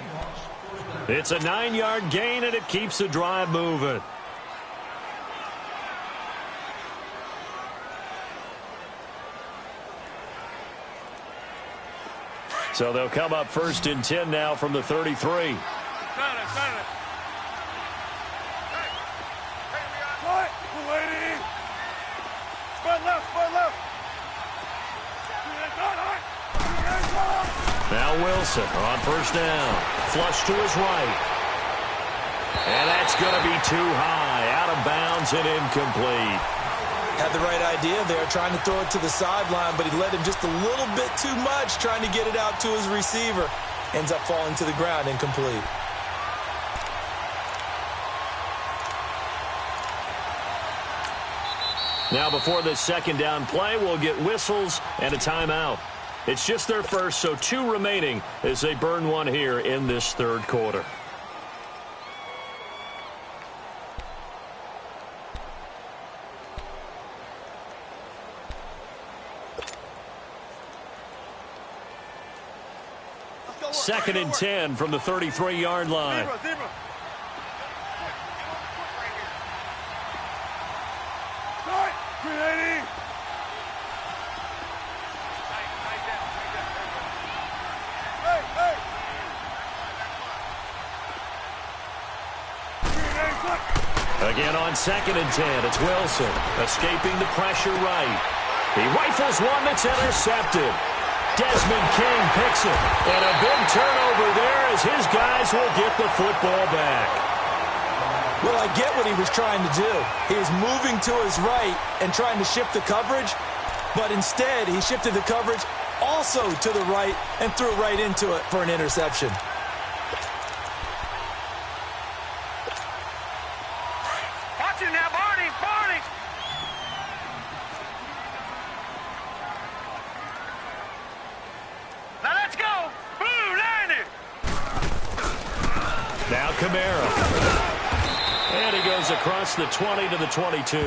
It's a 9-yard gain, and it keeps the drive moving. So they'll come up 1st and 10 now from the 33. Now Wilson on first down. Flush to his right. And that's going to be too high. Out of bounds and incomplete. Had the right idea there, trying to throw it to the sideline, but he let him just a little bit too much, trying to get it out to his receiver. Ends up falling to the ground, incomplete. Now before this 2nd down play, we'll get whistles and a timeout. It's just their first, so 2 remaining as they burn one here in this 3rd quarter. Second and 10 from the 33-yard line. Again on 2nd and 10, it's Wilson escaping the pressure right. He rifles one that's intercepted. Desmond King picks it, and a big turnover there as his guys will get the football back. Well, I get what he was trying to do. He was moving to his right and trying to shift the coverage, but instead he shifted the coverage also to the right and threw right into it for an interception. Watch it now, Barney, Barney. Now let's go. Blue, landed. Now Kamara. And he goes across the 20 to the 22.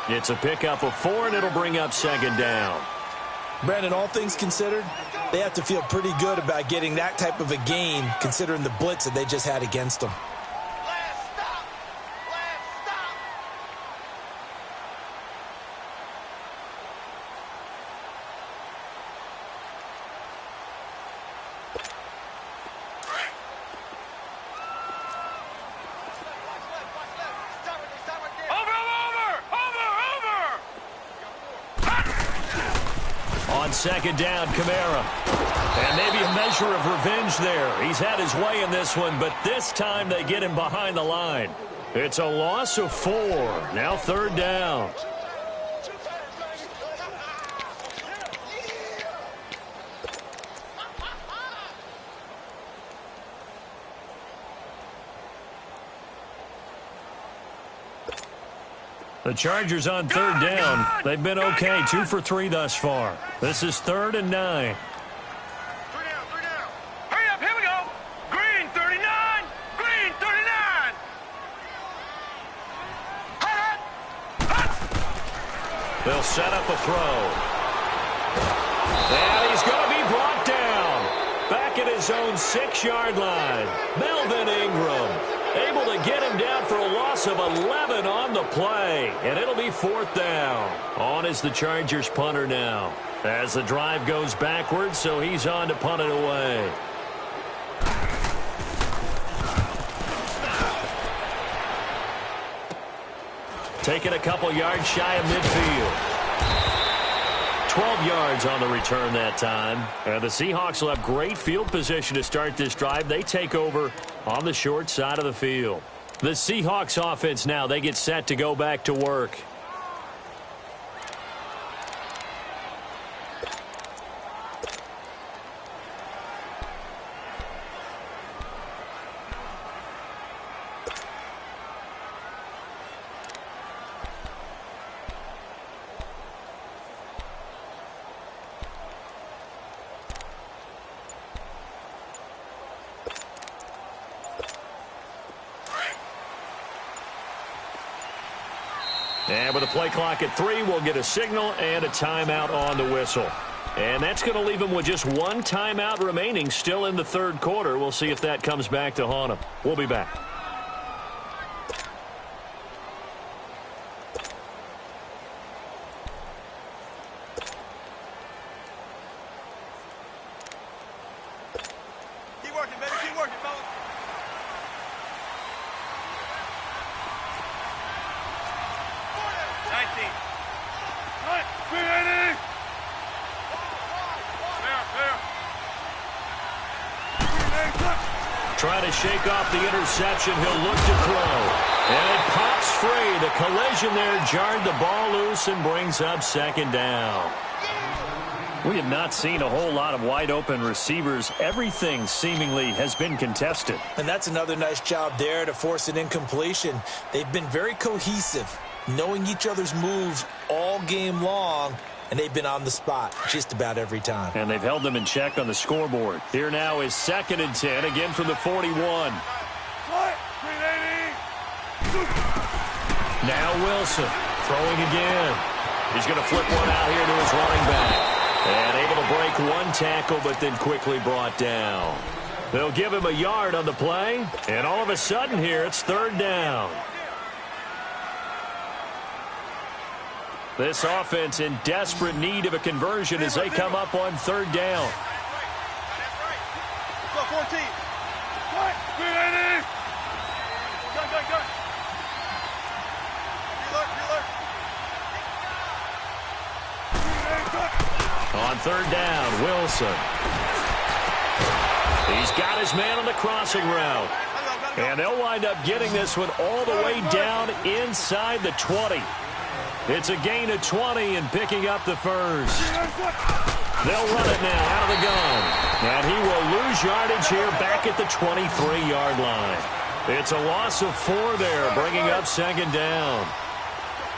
It's a pickup of 4, and it'll bring up second down. Brandon, all things considered, they have to feel pretty good about getting that type of a gain, considering the blitz that they just had against them. Last stop. Last stop. On second down, Kamara. And maybe a measure of revenge there. He's had his way in this one, but this time they get him behind the line. It's a loss of 4. Now third down. The Chargers on third down. They've been okay, 2 for 3 thus far. This is 3rd and 9. 3 down. Hurry up, here we go. Green 39. Green 39. They'll set up a throw. And he's going to be brought down. Back at his own 6-yard line. Melvin Ingram able to get him down for a loss of 11 on the play. And it'll be 4th down. On is the Chargers punter now. As the drive goes backwards, so he's on to punt it away. Taking a couple yards shy of midfield. 12 yards on the return that time. And the Seahawks will have great field position to start this drive. They take over on the short side of the field. The Seahawks offense now, they get set to go back to work. And with a play clock at 3, we'll get a signal and a timeout on the whistle. And that's going to leave them with just 1 timeout remaining still in the 3rd quarter. We'll see if that comes back to haunt them. We'll be back. Keep working, baby. Keep working, fellas. Trying to shake off the interception. He'll look to throw. And it pops free. The collision there jarred the ball loose and brings up second down. We have not seen a whole lot of wide open receivers. Everything seemingly has been contested. And that's another nice job there to force an incompletion. They've been very cohesive, knowing each other's moves all game long, and they've been on the spot just about every time. And they've held them in check on the scoreboard. Here now is 2nd and 10, again from the 41. Now Wilson throwing again. He's going to flip one out here to his running back. And able to break 1 tackle, but then quickly brought down. They'll give him a yard on the play, and all of a sudden here it's 3rd down. This offense in desperate need of a conversion as they come up on 3rd down. Go, 14. Go. On 3rd down, Wilson. He's got his man on the crossing route. And they'll wind up getting this one all the way down inside the 20. It's a gain of 20 and picking up the first. They'll run it now out of the gun. And he will lose yardage here back at the 23-yard line. It's a loss of 4 there, bringing up second down.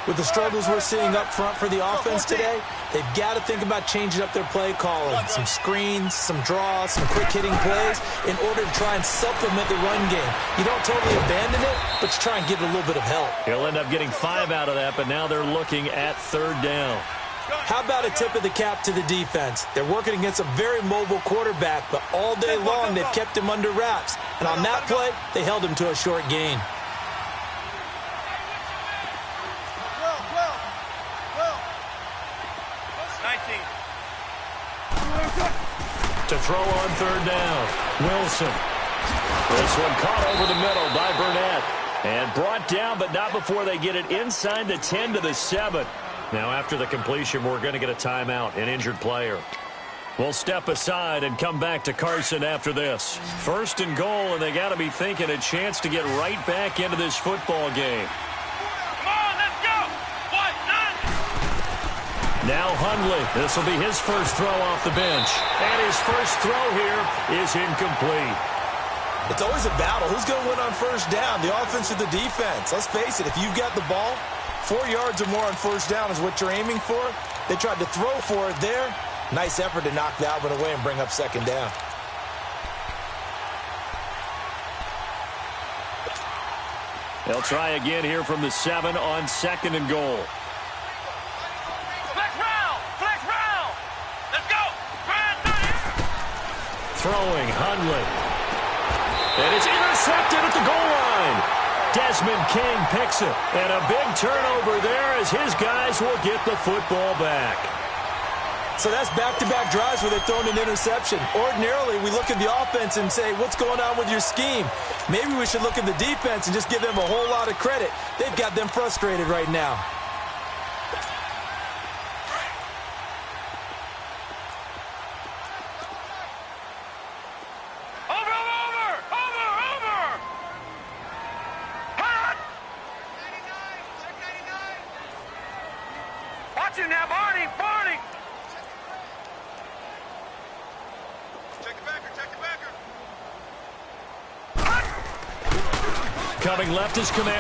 With the struggles we're seeing up front for the offense today, they've got to think about changing up their play calling. Some screens, some draws, some quick-hitting plays in order to try and supplement the run game. You don't totally abandon it, but you try and give it a little bit of help. He'll end up getting 5 out of that, but now they're looking at third down. How about a tip of the cap to the defense? They're working against a very mobile quarterback, but all day long they've kept him under wraps. And on that play, they held him to a short gain. To throw on third down, Wilson. This one caught over the middle by Burnett. And brought down, but not before they get it inside the 10 to the 7. Now after the completion, we're going to get a timeout, an injured player. We'll step aside and come back to Carson after this. First and goal, and they got to be thinking a chance to get right back into this football game. Now Hundley. This will be his first throw off the bench. And his first throw here is incomplete. It's always a battle. Who's going to win on first down, the offense or the defense? Let's face it, if you've got the ball, 4 yards or more on first down is what you're aiming for. They tried to throw for it there. Nice effort to knock that one away and bring up second down. They'll try again here from the 7 on second and goal. Throwing, Hundley. And it's intercepted at the goal line. Desmond King picks it. And a big turnover there as his guys will get the football back. So that's back-to-back drives where they've thrown an interception. Ordinarily, we look at the offense and say, what's going on with your scheme? Maybe we should look at the defense and just give them a whole lot of credit. They've got them frustrated right now. Coming left is Kamara.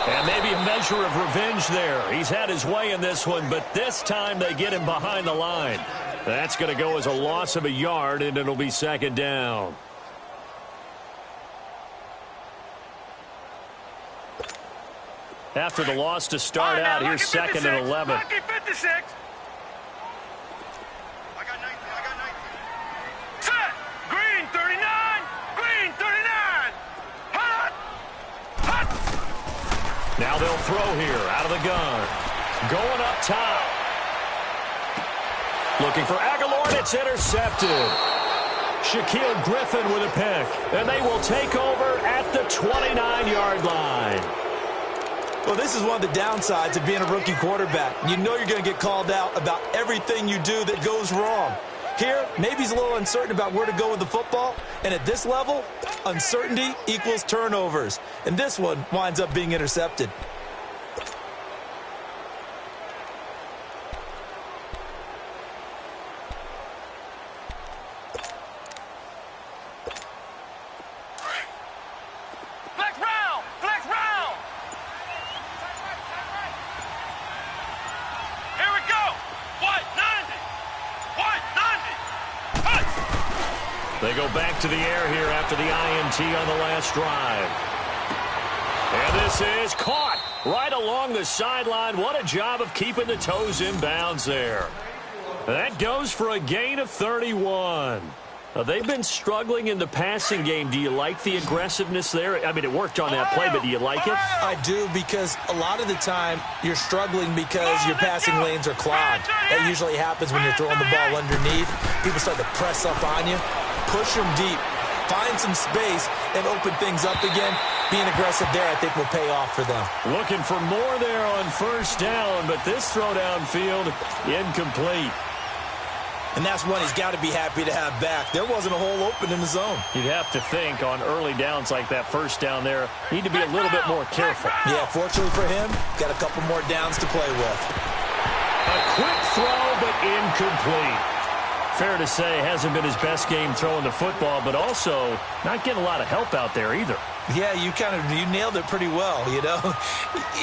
And maybe a measure of revenge there. He's had his way in this one, but this time they get him behind the line. That's going to go as a loss of a yard, and it'll be second down. After the loss to start out, here's second and 11. Now they'll throw here out of the gun. Going up top. Looking for Aguilar, and it's intercepted. Shaquille Griffin with a pick. And they will take over at the 29-yard line. Well, this is one of the downsides of being a rookie quarterback. You know you're going to get called out about everything you do that goes wrong. Here, maybe he's a little uncertain about where to go with the football. And at this level, uncertainty equals turnovers. And this one winds up being intercepted. They go back to the air here after the INT on the last drive. And this is caught right along the sideline. What a job of keeping the toes in bounds there. That goes for a gain of 31. They've been struggling in the passing game. Do you like the aggressiveness there? I mean, it worked on that play, but do you like it? I do, because a lot of the time you're struggling because your passing lanes are clogged. That usually happens when you're throwing the ball underneath. People start to press up on you. Push them deep. Find some space and open things up again. Being aggressive there, I think, will pay off for them. Looking for more there on first down, but this throw downfield incomplete. And that's one he's got to be happy to have back. There wasn't a hole open in the zone. You'd have to think on early downs like that first down there, need to be a little bit more careful. Yeah, fortunately for him, got a couple more downs to play with. A quick throw, but incomplete. Fair to say, hasn't been his best game throwing the football, but also not getting a lot of help out there either. Yeah, you nailed it pretty well, you know.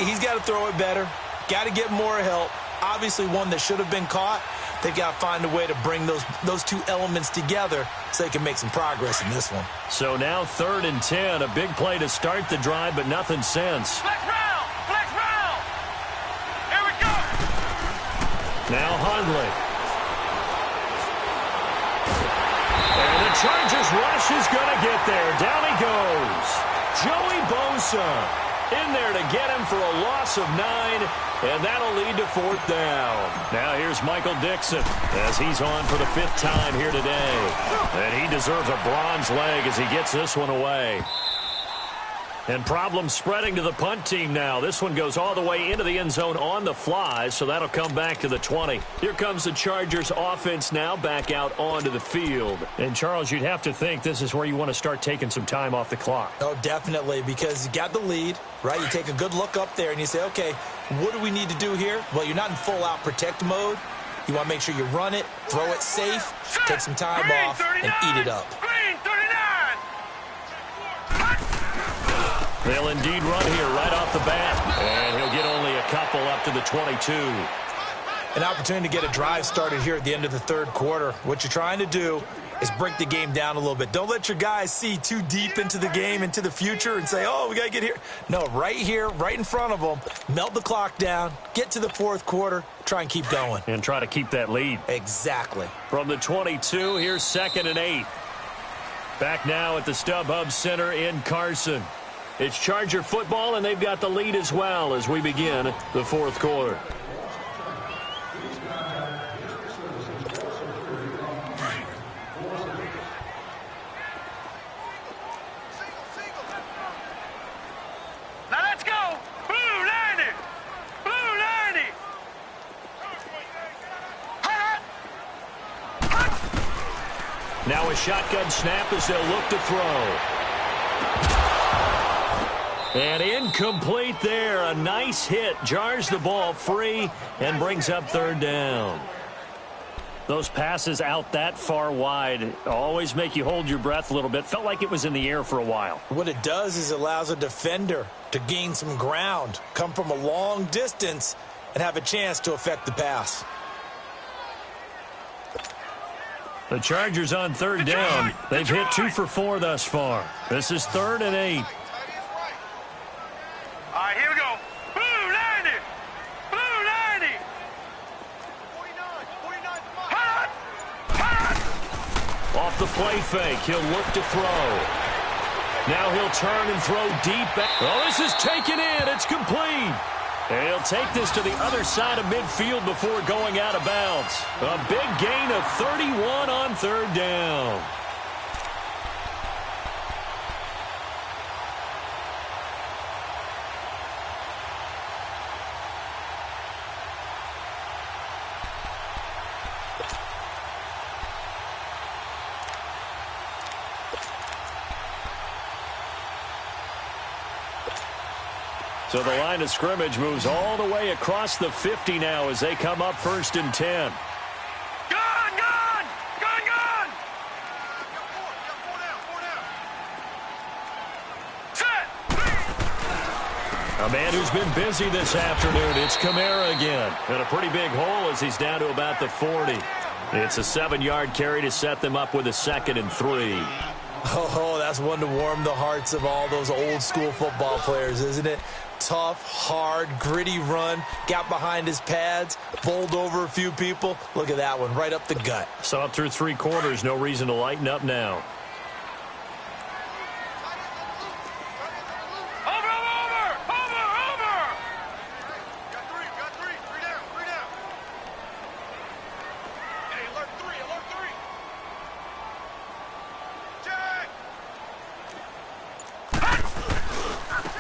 He's got to throw it better. Got to get more help. Obviously one that should have been caught. They've got to find a way to bring those two elements together so they can make some progress in this one. So now 3rd and 10, a big play to start the drive, but nothing since. Flex round! Flex round! Here we go! Now Hundley. And the Chargers rush is going to get there. Down he goes. Joey Bosa in there to get him for a loss of 9, and that'll lead to 4th down. Now here's Michael Dixon as he's on for the 5th time here today. And he deserves a bronze leg as he gets this one away. And problems spreading to the punt team now. This one goes all the way into the end zone on the fly, so that'll come back to the 20. Here comes the Chargers offense now back out onto the field. And, Charles, you'd have to think this is where you want to start taking some time off the clock. Oh, definitely, because you got the lead, right? You take a good look up there and you say, okay, what do we need to do here? Well, you're not in full-out protect mode. You want to make sure you run it, throw it safe, take some time off, and eat it up. Green 39! They'll indeed run here right off the bat. And he'll get only a couple up to the 22. An opportunity to get a drive started here at the end of the 3rd quarter. What you're trying to do is break the game down a little bit. Don't let your guys see too deep into the game, into the future, and say, oh, we got to get here. No, right here, right in front of them, melt the clock down, get to the 4th quarter, try and keep going. And try to keep that lead. Exactly. From the 22, here's 2nd and 8. Back now at the StubHub Center in Carson. It's Charger football, and they've got the lead as well as we begin the 4th quarter. Now let's go! Blue 90! Blue 90! Now a shotgun snap as they'll look to throw. And incomplete there. A nice hit. Jars the ball free and brings up 3rd down. Those passes out that far wide always make you hold your breath a little bit. Felt like it was in the air for a while. What it does is it allows a defender to gain some ground, come from a long distance, and have a chance to affect the pass. The Chargers on 3rd down. They've hit 2 for 4 thus far. This is 3rd and 8. All right, here we go. Blue 90! Blue 90! 49! Off the play fake, he'll look to throw. Now he'll turn and throw deep back. Oh, this is taken in. It's complete. And he'll take this to the other side of midfield before going out of bounds. A big gain of 31 on 3rd down. So the line of scrimmage moves all the way across the 50 now as they come up 1st and 10. Gun! Gun! Gun! Gun! Set! A man who's been busy this afternoon. It's Kamara again. And a pretty big hole as he's down to about the 40. It's a 7-yard carry to set them up with a 2nd and 3. Oh, that's one to warm the hearts of all those old school football players, isn't it? Tough, hard, gritty run, got behind his pads, bowled over a few people. Look at that one, right up the gut. So up through 3 quarters, no reason to lighten up now.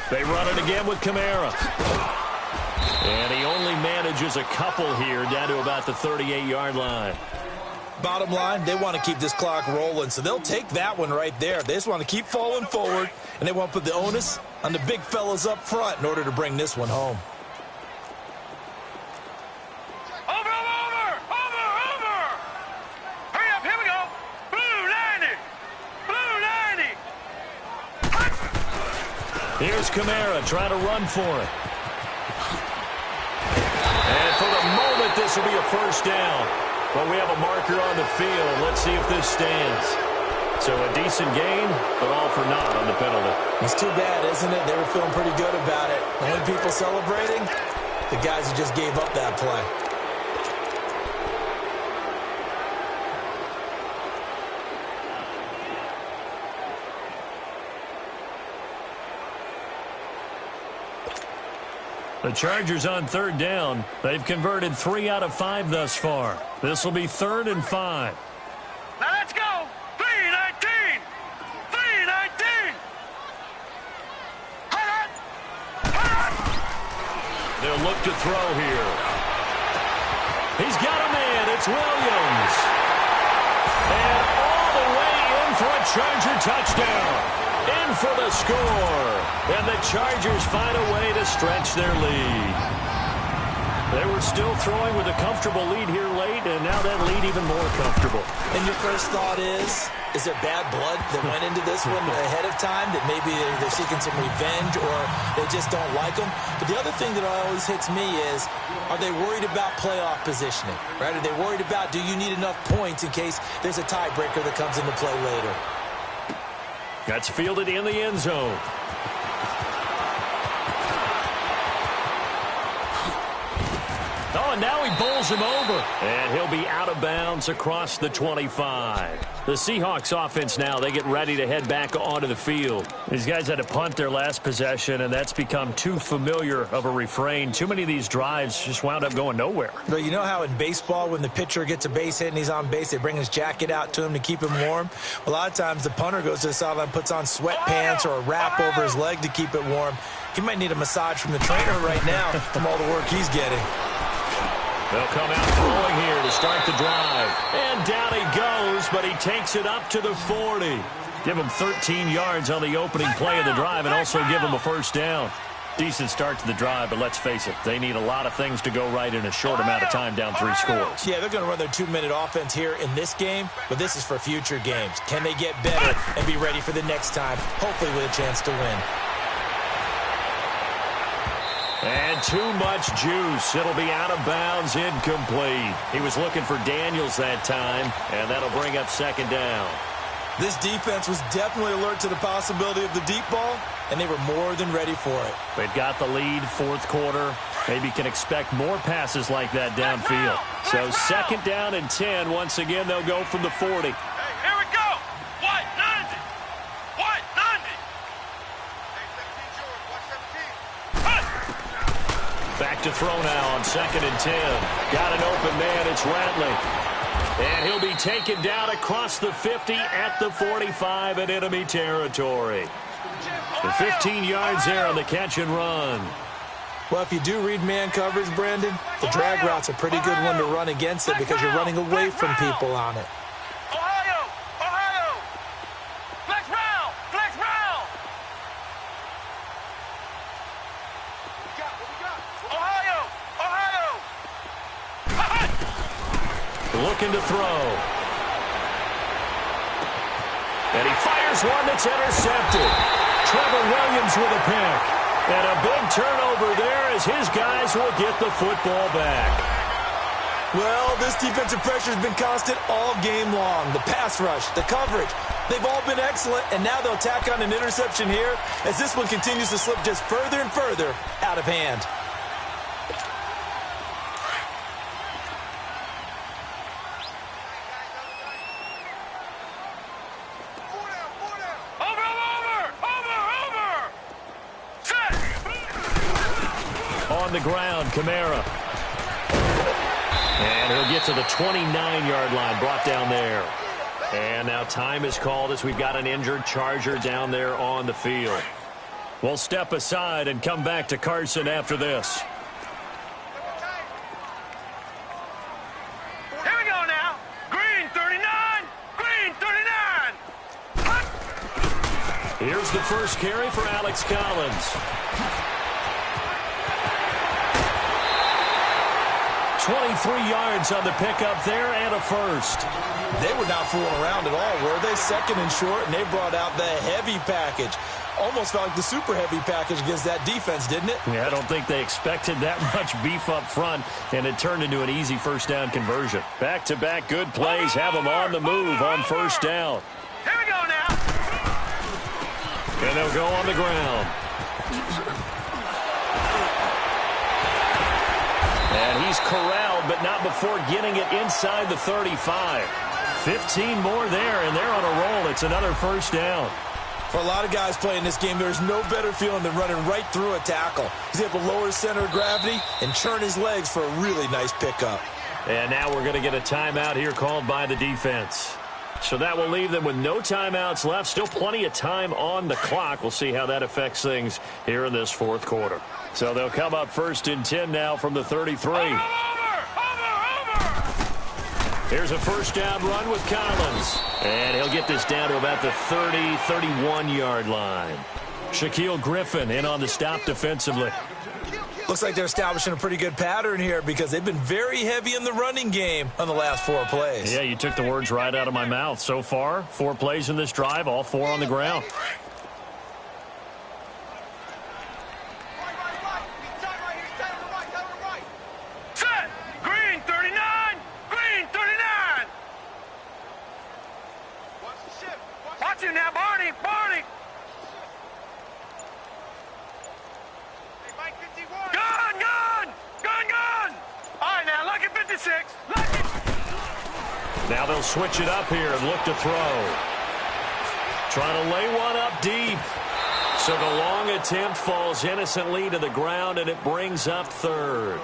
They run it again with Kamara. And he only manages a couple here down to about the 38-yard line. Bottom line, they want to keep this clock rolling, so they'll take that one right there. They just want to keep falling forward, and they want to put the onus on the big fellas up front in order to bring this one home. Hurry up, here we go. Blue 90. Blue 90. Here's Kamara trying to run for it. And for the moment, this will be a first down. But we have a marker on the field. Let's see if this stands. So a decent gain, but all for naught on the penalty. It's too bad, isn't it? They were feeling pretty good about it. The only people celebrating, the guys who just gave up that play. The Chargers on third down. They've converted 3 out of 5 thus far. This will be 3rd and 5. Now let's go. 319. 319. They'll look to throw here. He's got a man. It's Williams. And all the way in for a Charger touchdown. In for the score. And the Chargers find a way to stretch their lead. They were still throwing with a comfortable lead here late, and now that lead even more comfortable. And your first thought is there bad blood that went into this one ahead of time, that maybe they're seeking some revenge or they just don't like them? But the other thing that always hits me is, are they worried about playoff positioning? Right? Are they worried about, do you need enough points in case there's a tiebreaker that comes into play later? That's fielded in the end zone. Oh, and now he bowls him over. And he'll be out of bounds across the 25. The Seahawks offense now, they get ready to head back onto the field. These guys had to punt their last possession, and that's become too familiar of a refrain. Too many of these drives just wound up going nowhere. But you know how in baseball, when the pitcher gets a base hit and he's on base, they bring his jacket out to him to keep him warm? A lot of times the punter goes to the sideline, puts on sweatpants or a wrap over his leg to keep it warm. He might need a massage from the trainer right now from all the work he's getting. They'll come out throwing here to start the drive. And down he goes, but he takes it up to the 40. Give him 13 yards on the opening play of the drive and also give him a first down. Decent start to the drive, but let's face it, they need a lot of things to go right in a short amount of time down 3 scores. Yeah, they're going to run their 2-minute offense here in this game, but this is for future games. Can they get better and be ready for the next time, hopefully with a chance to win? And too much juice. It'll be out of bounds, incomplete. He was looking for Daniels that time, and that'll bring up second down. This defense was definitely alert to the possibility of the deep ball, and they were more than ready for it. They've got the lead, 4th quarter. Maybe can expect more passes like that downfield. So second down and 10. Once again, they'll go from the 40. Hey, here we go. White 90. White 90. Back to throw now on second and 10. Got an open man. It's Ratley. And he'll be taken down across the 50 at the 45 in enemy territory. The 15 yards there on the catch and run. Well, if you do read man coverage, Brandon, the drag route's a pretty good one to run against it because you're running away from people on it. Ohio! Ohio! Flex round! Flex round! Ohio! Ohio! Looking to throw. And he fires one that's intercepted. Trevor Williams with a pick. And a big turnover there as his guys will get the football back. Well, this defensive pressure has been constant all game long. The pass rush, the coverage, they've all been excellent, and now they'll tack on an interception here as this one continues to slip just further and further out of hand. On the ground, Kamara. And he'll get to the 29-yard line, brought down there. And now time is called as we've got an injured Charger down there on the field. We'll step aside and come back to Carson after this. Here we go now. Green Here's the first carry for Alex Collins. 23 yards on the pickup there and a first. They were not fooling around at all, were they? Second and short, and they brought out the heavy package. Almost felt like the super heavy package against that defense, didn't it? Yeah, I don't think they expected that much beef up front, and it turned into an easy first down conversion. Back-to-back good plays have them on the move on first down. Here we go now. And they'll go on the ground. And he's corralled, but not before getting it inside the 35. 15 more there, and they're on a roll. It's another first down. For a lot of guys playing this game, there's no better feeling than running right through a tackle. He's able to lower his center of gravity and churn his legs for a really nice pickup. And now we're going to get a timeout here called by the defense. So that will leave them with no timeouts left. Still plenty of time on the clock. We'll see how that affects things here in this fourth quarter. So they'll come up first and 10 now from the 33. Here's a first down run with Collins. And he'll get this down to about the 30, 31-yard line. Shaquille Griffin in on the stop defensively. Looks like they're establishing a pretty good pattern here because they've been very heavy in the running game on the last 4 plays. Yeah, you took the words right out of my mouth. So far, 4 plays in this drive, all 4 on the ground. Set. Green 39. Green 39. Watch him now, Barney. Barney. Gun, gun. Gun, gun. All right, now, lucky 56. Lucky. Now they'll switch it up here and look to throw. Trying to lay one up deep. So the long attempt falls innocently to the ground, and it brings up third.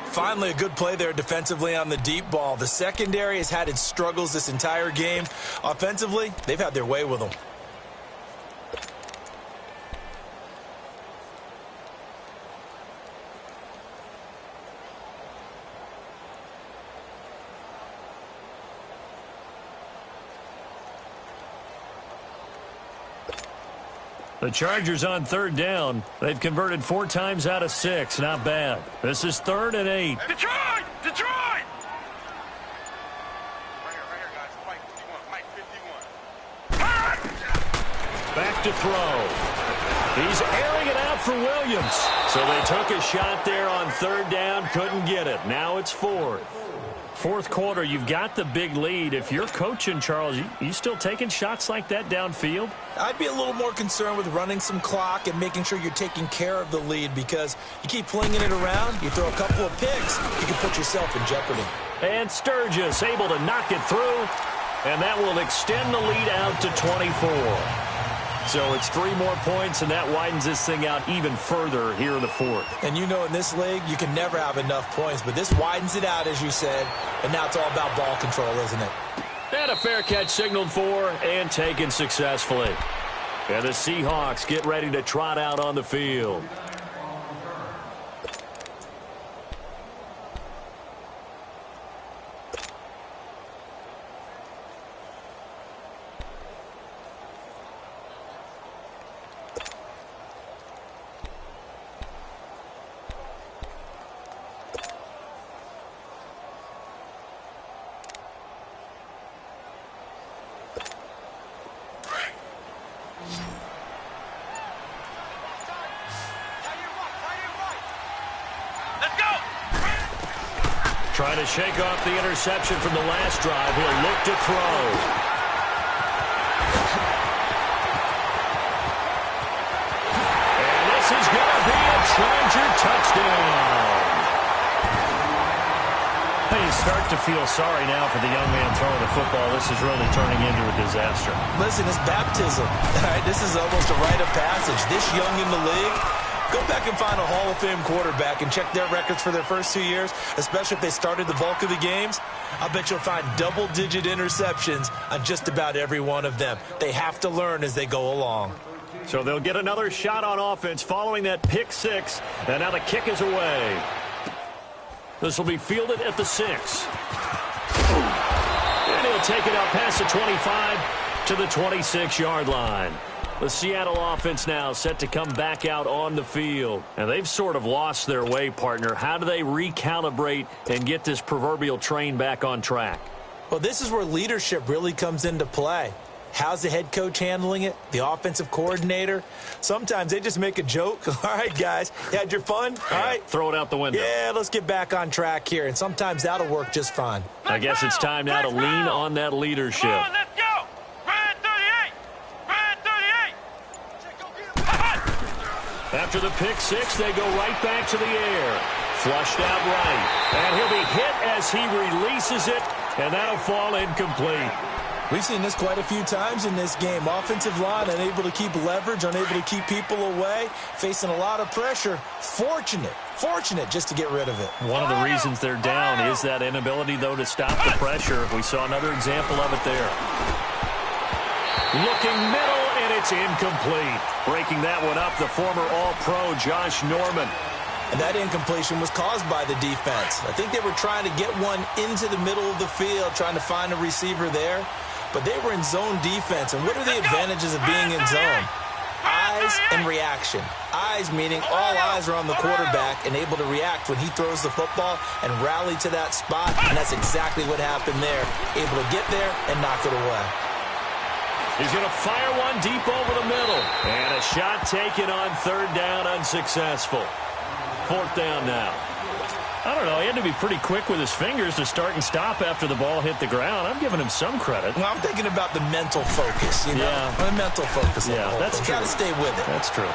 Finally, a good play there defensively on the deep ball. The secondary has had its struggles this entire game. Offensively, they've had their way with them. The Chargers on third down. They've converted 4 times out of 6. Not bad. This is 3rd and 8. Detroit! Detroit! Back to throw. He's airing it out for Williams. So they took a shot there on third down. Couldn't get it. Now it's 4th. Fourth quarter, you've got the big lead. If you're coaching, Charles, you still taking shots like that downfield? I'd be a little more concerned with running some clock and making sure you're taking care of the lead because you keep flinging it around, you throw a couple of picks, you can put yourself in jeopardy. And Sturgis able to knock it through, and that will extend the lead out to 24. So it's 3 more points, and that widens this thing out even further here in the 4th. And you know in this league, you can never have enough points, but this widens it out, as you said, and now it's all about ball control, isn't it? And a fair catch signaled for and taken successfully. And the Seahawks get ready to trot out on the field. Trying to shake off the interception from the last drive. He'll look to throw. And this is going to be a Charger touchdown. You start to feel sorry now for the young man throwing the football. This is really turning into a disaster. Listen, it's baptism. All right, this is almost a rite of passage. This young in the league, go back and find a Hall of Fame quarterback and check their records for their first 2 years, especially if they started the bulk of the games. I bet you'll find double-digit interceptions on just about every one of them. They have to learn as they go along. So they'll get another shot on offense following that pick 6, and now the kick is away. This will be fielded at the 6. And he'll take it out past the 25 to the 26-yard line. The Seattle offense now set to come back out on the field. And they've sort of lost their way, partner. How do they recalibrate and get this proverbial train back on track? Well, this is where leadership really comes into play. How's the head coach handling it? The offensive coordinator? Sometimes they just make a joke. All right, guys, you had your fun? All right. Throw it out the window. Yeah, let's get back on track here. And sometimes that'll work just fine. I guess it's time now to lean on that leadership. Come on, let's go. Red 38. Red 38. After the pick six, they go right back to the air. Flushed out right. And he'll be hit as he releases it, and that'll fall incomplete. We've seen this quite a few times in this game. Offensive line unable to keep leverage, unable to keep people away, facing a lot of pressure. Fortunate just to get rid of it. One of the reasons they're down is that inability, though, to stop the pressure. We saw another example of it there. Looking middle, and it's incomplete. Breaking that one up, the former All-Pro Josh Norman. And that incompletion was caused by the defense. I think they were trying to get one into the middle of the field, trying to find a receiver there. But they were in zone defense. And what are the advantages of being in zone? Eyes and reaction. Eyes meaning all eyes are on the quarterback and able to react when he throws the football and rally to that spot. And that's exactly what happened there. Able to get there and knock it away. He's going to fire one deep over the middle. And a shot taken on third down, unsuccessful. Fourth down now. I don't know. He had to be pretty quick with his fingers to start and stop after the ball hit the ground. I'm giving him some credit. Well, I'm thinking about the mental focus, you know? Yeah. The mental focus. Yeah, that's true. Got to stay with it. That's true.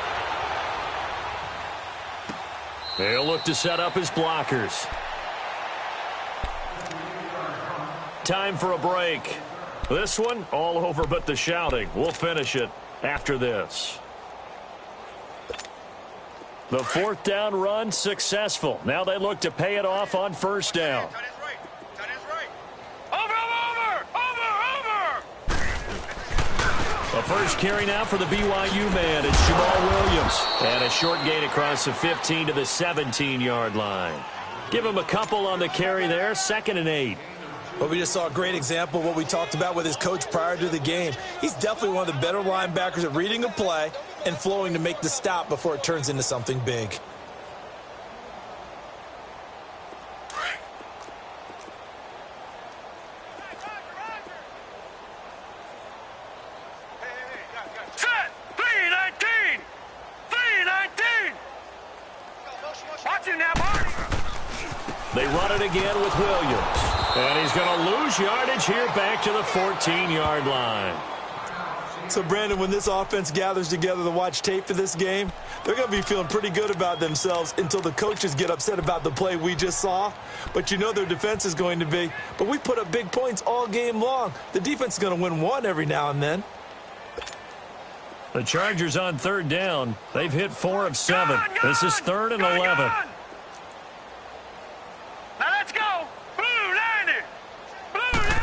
They'll look to set up his blockers. Time for a break. This one, all over but the shouting. We'll finish it after this. The fourth down run successful. Now they look to pay it off on first down. The first carry now for the BYU man is Jamal Williams. And a short gain across the 15 to the 17-yard line. Give him a couple on the carry there, 2nd and 8. Well, we just saw a great example of what we talked about with his coach prior to the game. He's definitely one of the better linebackers at reading a play and flowing to make the stop before it turns into something big. Set. 319. 319. Watch him now, Marty. They run it again with Williams. And he's going to lose yardage here back to the 14-yard line. So, Brandon, when this offense gathers together to watch tape for this game, they're going to be feeling pretty good about themselves until the coaches get upset about the play we just saw. But you know their defense is going to be. But we put up big points all game long. The defense is going to win one every now and then. The Chargers on third down. They've hit 4 of 7. This is 3rd and 11. Now let's go. Blue 90. Blue 90.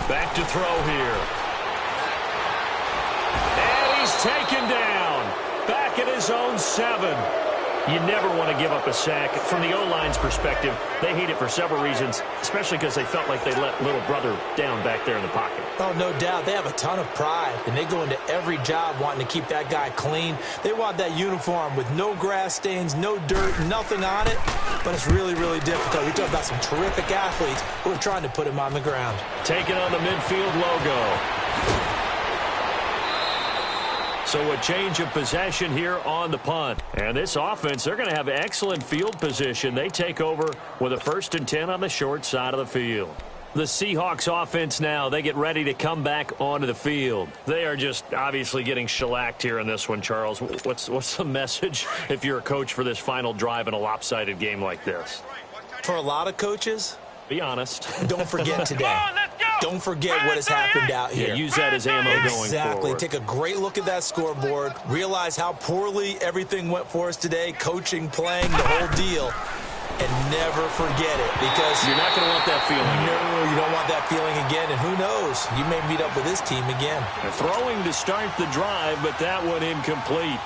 Back to throw here. And he's taken down. Back at his own 7. You never want to give up a sack. From the O-line's perspective, they hate it for several reasons, especially because they felt like they let little brother down back there in the pocket. Oh, no doubt. They have a ton of pride, and they go into every job wanting to keep that guy clean. They want that uniform with no grass stains, no dirt, nothing on it. But it's really, really difficult. You're talking about some terrific athletes who are trying to put him on the ground. Taking on the midfield logo. So a change of possession here on the punt. And this offense, they're going to have excellent field position. They take over with a 1st and 10 on the short side of the field. The Seahawks offense now, they get ready to come back onto the field. They are just obviously getting shellacked here in this one, Charles. What's the message if you're a coach for this final drive in a lopsided game like this? For a lot of coaches, be honest. Don't forget today. Don't forget what has happened out here. Yeah, use that as ammo going forward. Exactly. Take a great look at that scoreboard. Realize how poorly everything went for us today. Coaching, playing, the whole deal. And never forget it, because you're not going to want that feeling. No, you don't want that feeling again. And who knows? You may meet up with this team again. They're throwing to start the drive, but that one incomplete.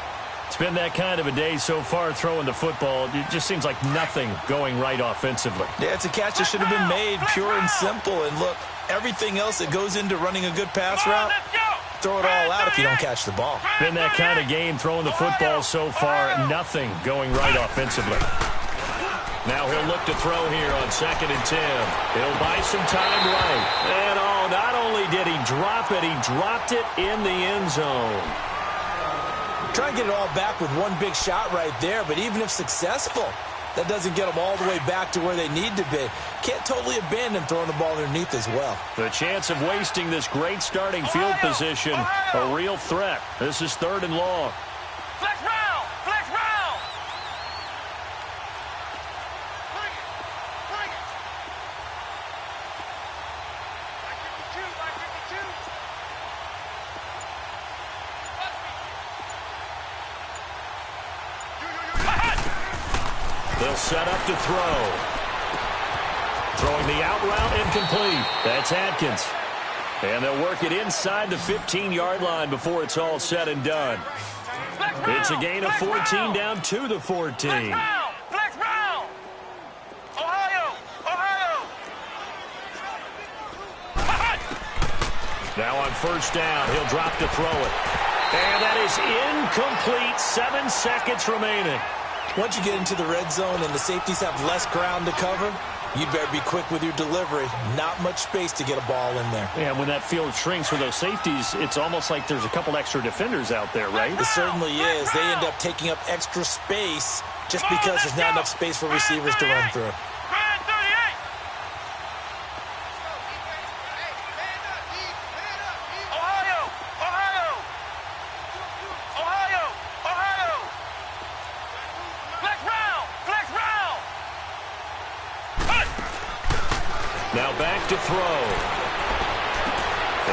It's been that kind of a day so far throwing the football. It just seems like nothing going right offensively. Yeah, it's a catch that should have been made, pure and simple. And look, everything else that goes into running a good pass route, throw it all out if you don't catch the ball. Been that kind of game, throwing the football so far, nothing going right offensively. Now he'll look to throw here on 2nd and 10. He'll buy some time right. And not only did he drop it, he dropped it in the end zone. Try and get it all back with one big shot right there, but even if successful, that doesn't get them all the way back to where they need to be. Can't totally abandon throwing the ball underneath as well. The chance of wasting this great starting field position, a real threat. This is 3rd and long. Flex round! Flex round! Bring it! Bring it! By 52! They'll set up to throw. Throwing the out route, incomplete. That's Atkins. And they'll work it inside the 15-yard line before it's all said and done. It's a gain of 14 down to the 14. Flex round! Ohio! Ohio! Now on 1st down, he'll drop to throw it. And that is incomplete. 7 seconds remaining. Once you get into the red zone and the safeties have less ground to cover, you better be quick with your delivery. Not much space to get a ball in there. Yeah, when that field shrinks for those safeties, it's almost like there's a couple extra defenders out there, right? It certainly is. They end up taking up extra space just because there's not enough space for receivers to run through. Now back to throw.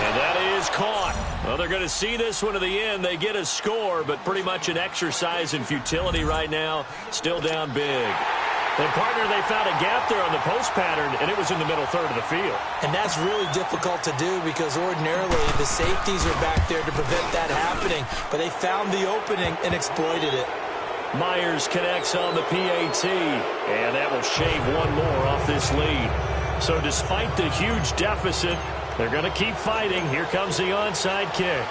And that is caught. Well, they're going to see this one to the end. They get a score, but pretty much an exercise in futility right now. Still down big. And, partner, they found a gap there on the post pattern, and it was in the middle third of the field. And that's really difficult to do because ordinarily the safeties are back there to prevent that happening. But they found the opening and exploited it. Myers connects on the PAT, and that will shave one more off this lead. So despite the huge deficit, they're going to keep fighting. Here comes the onside kick.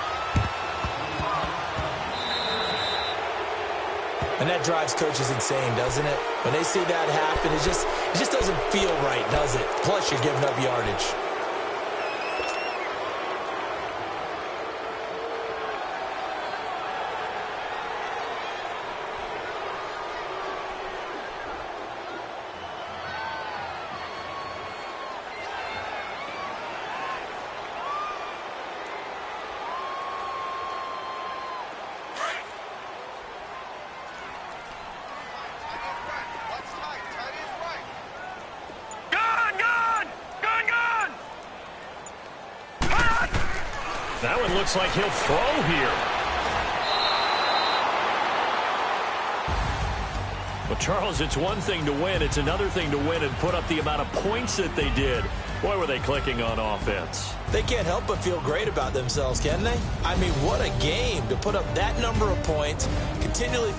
And that drives coaches insane, doesn't it? When they see that happen, it just doesn't feel right, does it? Plus, you're giving up yardage. That one looks like he'll throw here. Well, Charles, it's one thing to win. It's another thing to win and put up the amount of points that they did. Boy, were they clicking on offense. They can't help but feel great about themselves, can they? I mean, what a game to put up that number of points, continually